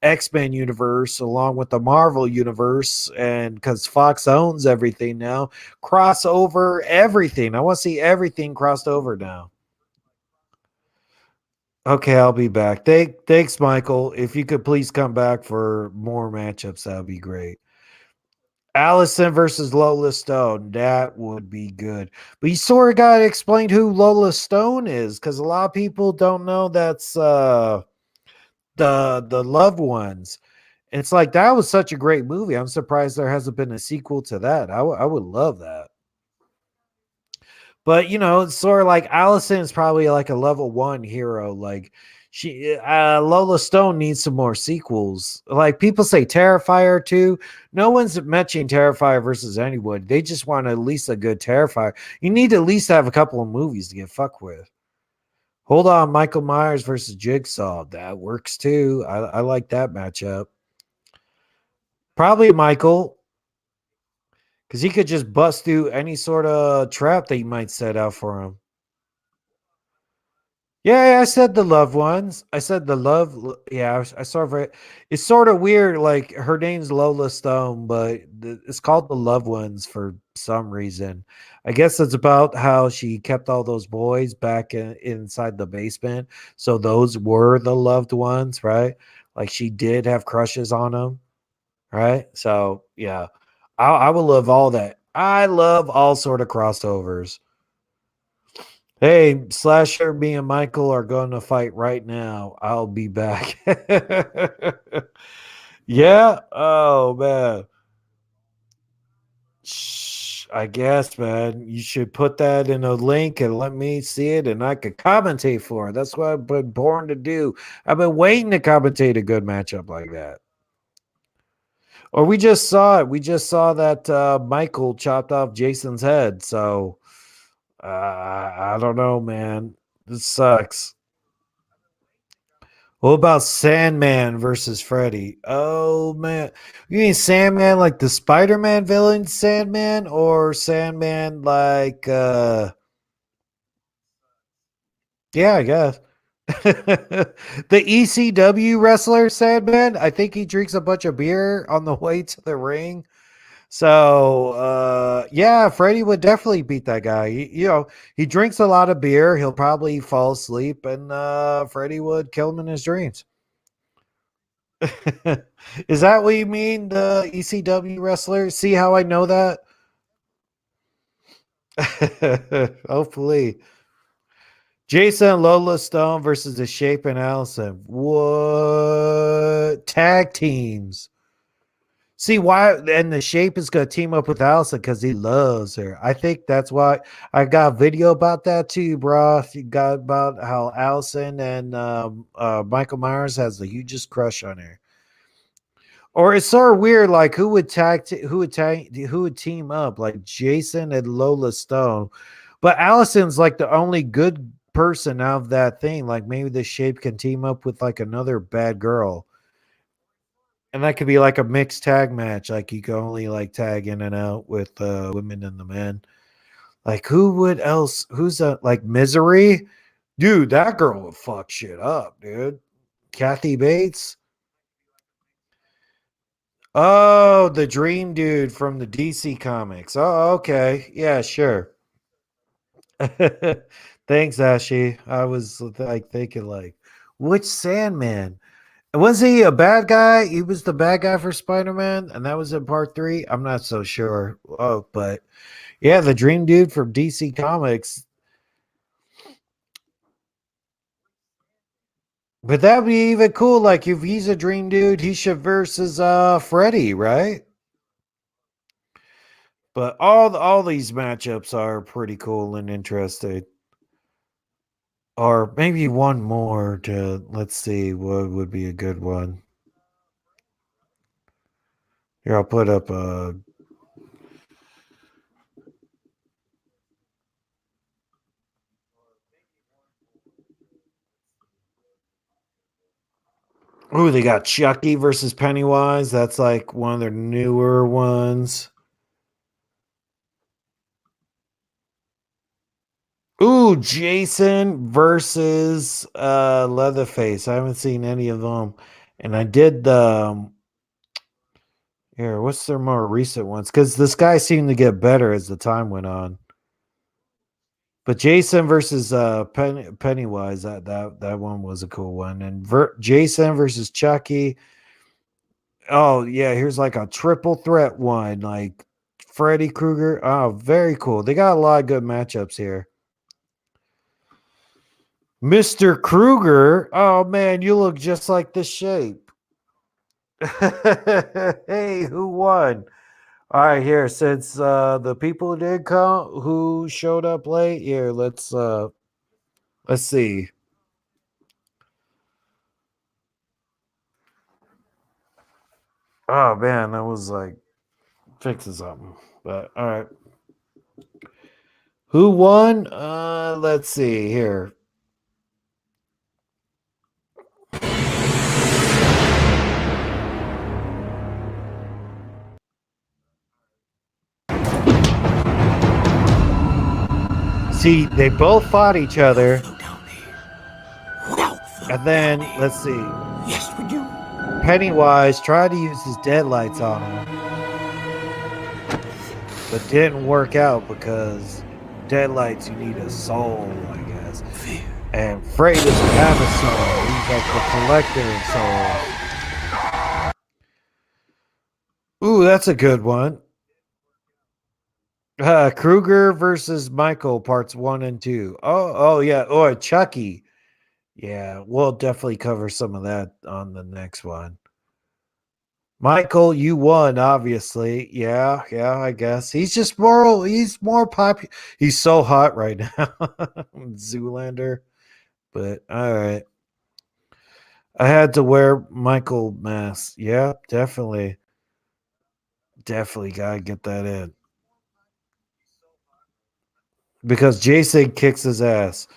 X-Men universe along with the Marvel universe, and because Fox owns everything now, cross over everything. I want to see everything crossed over now. Okay, I'll be back. Thanks, Michael. If you could please come back for more matchups, that would be great. Allison versus Lola Stone. That would be good. But you sort of got to explain who Lola Stone is, because a lot of people don't know that's the loved ones. It's like that was such a great movie. I'm surprised there hasn't been a sequel to that. I would love that. But it's sort of like Allison is probably like a level 1 hero. Like Lola Stone needs some more sequels. Like people say Terrifier too. No one's mentioning Terrifier versus anyone. They just want at least a good Terrifier. You need to at least have a couple of movies to get fucked with. Hold on, Michael Myers versus Jigsaw. That works too. I like that matchup. Probably Michael, because he could just bust through any sort of trap that you might set out for him. Yeah, I said the loved ones. I said the love. Yeah, I sort of. It's sort of weird. Like her name's Lola Stone, but it's called the loved ones for some reason. I guess it's about how she kept all those boys back inside the basement. So those were the loved ones, right? Like she did have crushes on them, right? So yeah, I would love all that. I love all sort of crossovers. Hey, Slasher, me and Michael are going to fight right now. I'll be back. Yeah. Oh man. Shh, I guess, man. You should put that in a link and let me see it, and I could commentate for it. That's what I've been born to do. I've been waiting to commentate a good matchup like that. Or we just saw it. We just saw that Michael chopped off Jason's head. So I don't know, man. This sucks. What about Sandman versus Freddy? Oh man. You mean Sandman like the Spider-Man villain Sandman, or Sandman like yeah, I guess. The ECW wrestler Sandman? I think he drinks a bunch of beer on the way to the ring. So yeah, Freddy would definitely beat that guy. He drinks a lot of beer, he'll probably fall asleep, and Freddy would kill him in his dreams. Is that what you mean, the ECW wrestler? See how I know that? Hopefully. Jason Lola Stone versus the Shape and Allison. What? Tag teams. See why? And the Shape is gonna team up with Allison because he loves her. I think that's why I got a video about that too, bro. You got about how Allison and Michael Myers has the hugest crush on her. Or it's sort of weird, like who would team up, like Jason and Lola Stone, but Allison's like the only good person out of that thing. Like maybe the Shape can team up with like another bad girl, and that could be like a mixed tag match. Like you can only like tag in and out with women and the men. Like who would else? Who's like Misery, dude? That girl would fuck shit up, dude. Kathy Bates. Oh, the Dream Dude from the DC comics. Oh, okay. Yeah, sure. Thanks, Ashy. I was like thinking, like, which Sandman? Was he a bad guy? He was the bad guy for Spider-Man, and that was in part 3. I'm not so sure. Oh, but yeah, the Dream Dude from DC Comics. But that'd be even cool. Like if he's a Dream Dude, he should versus Freddy, right? But all these matchups are pretty cool and interesting. Or maybe one more to let's see what would be a good one. Here, I'll put up a. Oh, they got Chucky versus Pennywise. That's like one of their newer ones. Ooh, Jason versus Leatherface. I haven't seen any of them. And I did the here, what's their more recent ones? Because this guy seemed to get better as the time went on. But Jason versus Pennywise, that one was a cool one. And Jason versus Chucky. Oh, yeah, here's like a triple threat one, like Freddy Krueger. Oh, very cool. They got a lot of good matchups here. Mr. Krueger. Oh man, you look just like the shape. Hey, who won? All right, here, since the people who did come who showed up late, here, let's see. Oh man, I was like fixing something. But all right. Who won? Let's see here. See, they both fought each other. And then, let's see. Yes, we do. Pennywise tried to use his deadlights on him. But didn't work out because deadlights, you need a soul, I guess. Fear. And Freddy doesn't have a soul. He's like the collector of souls. Ooh, that's a good one. Krueger versus Michael, parts 1 and 2. Oh yeah. Oh, Chucky. Yeah, we'll definitely cover some of that on the next one. Michael, you won, obviously. Yeah, I guess. He's more popular. He's so hot right now. Zoolander. But all right. I had to wear Michael mask. Yeah, definitely. Definitely gotta get that in. Because Jason kicks his ass.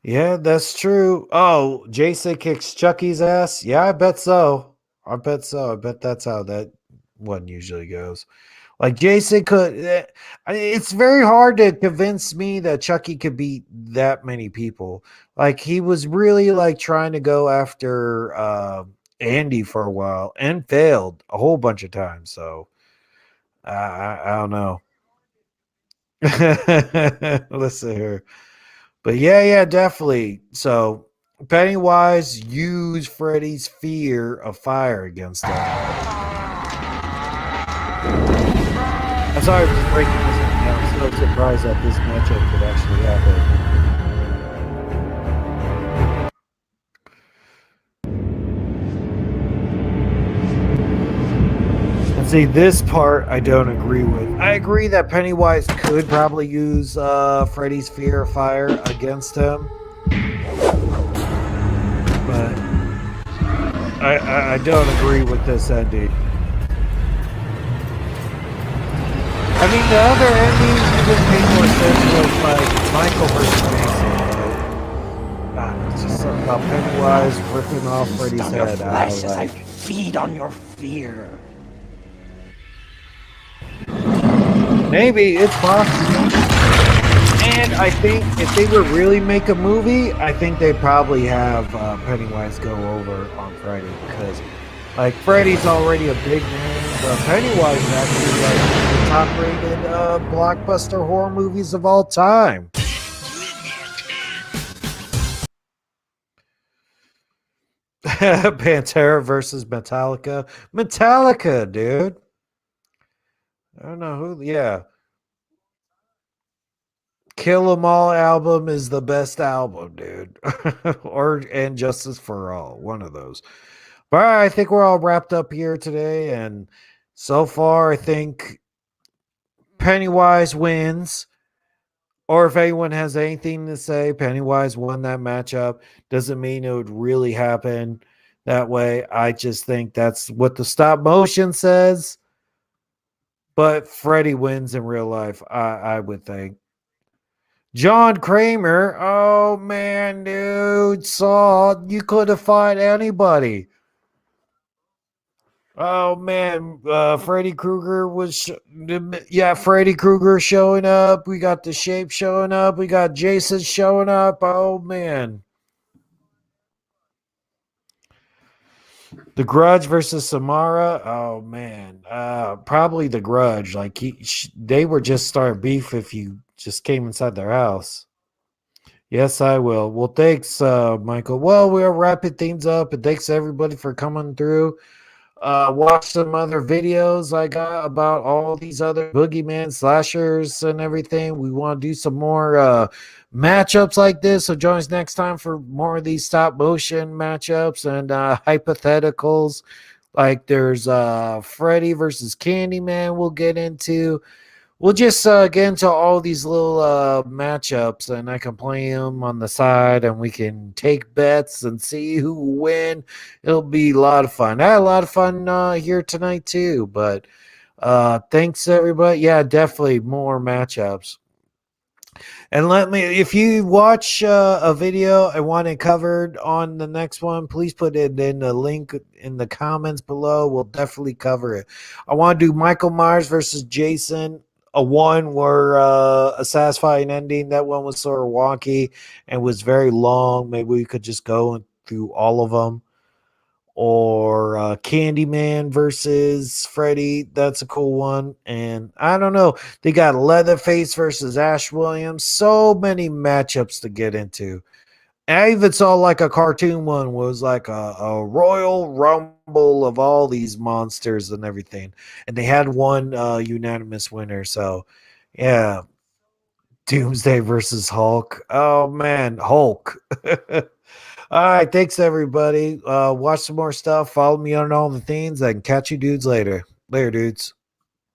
Yeah, that's true. Oh, Jason kicks Chucky's ass? Yeah, I bet so. I bet that's how that one usually goes. Like Jason could. It's very hard to convince me that Chucky could beat that many people. Like he was really like trying to go after Andy for a while and failed a whole bunch of times. So I don't know. Listen here. But yeah, definitely. So Pennywise used Freddy's fear of fire against them. I'm sorry for breaking this down. I'm so surprised that this matchup could actually happen. And see, this part I don't agree with. I agree that Pennywise could probably use Freddy's fear of fire against him. But I don't agree with this ending. I mean, the other ending even made more sense was like Michael versus Jason. It's just something about Pennywise ripping off Freddy's On your head. flesh as I feed on your fear. Maybe it's possible. And I think if they would really make a movie, I think they'd probably have Pennywise go over on Freddy because, like, Freddy's already a big name, but Pennywise is actually like the top-rated blockbuster horror movies of all time. Pantera versus Metallica. Metallica, dude. I don't know who. Yeah, Kill 'Em All album is the best album, dude. Or and Justice for All, one of those. But all right, I think we're all wrapped up here today, and so far, I think Pennywise wins. Or if anyone has anything to say, Pennywise won that matchup. Doesn't mean it would really happen that way. I just think that's what the stop motion says. But Freddy wins in real life, I would think. John Kramer, oh man, dude, Saw, you could have fought anybody. Oh man, Freddy Krueger yeah, Freddy Krueger showing up. We got the Shape showing up. We got Jason showing up. Oh man, the Grudge versus Samara. Oh man, probably the Grudge. Like they were just starting beef if you just came inside their house. Yes, I will. Well, thanks, Michael. Well, we're wrapping things up, and thanks everybody for coming through. Watch some other videos I got about all these other boogeyman slashers and everything. We want to do some more matchups like this. So join us next time for more of these stop motion matchups and hypotheticals. Like there's Freddy versus Candyman we'll get into. We'll just get into all these little matchups, and I can play them on the side, and we can take bets and see who will win. It'll be a lot of fun. I had a lot of fun here tonight too. But thanks everybody. Yeah, definitely more matchups. And let me, if you watch a video and want it covered on the next one, please put it in the link in the comments below. We'll definitely cover it. I want to do Michael Myers versus Jason, a one where a satisfying ending. That one was sort of wonky and was very long. Maybe we could just go through all of them. Or Candyman versus Freddy. That's a cool one. And I don't know. They got Leatherface versus Ash Williams. So many matchups to get into. I even saw like a cartoon one was like a Royal Rumble of all these monsters and everything. And they had one unanimous winner. So, yeah. Doomsday versus Hulk. Oh, man. Hulk. All right, thanks everybody. Watch some more stuff. Follow me on all the things. I can catch you dudes later. Later, dudes.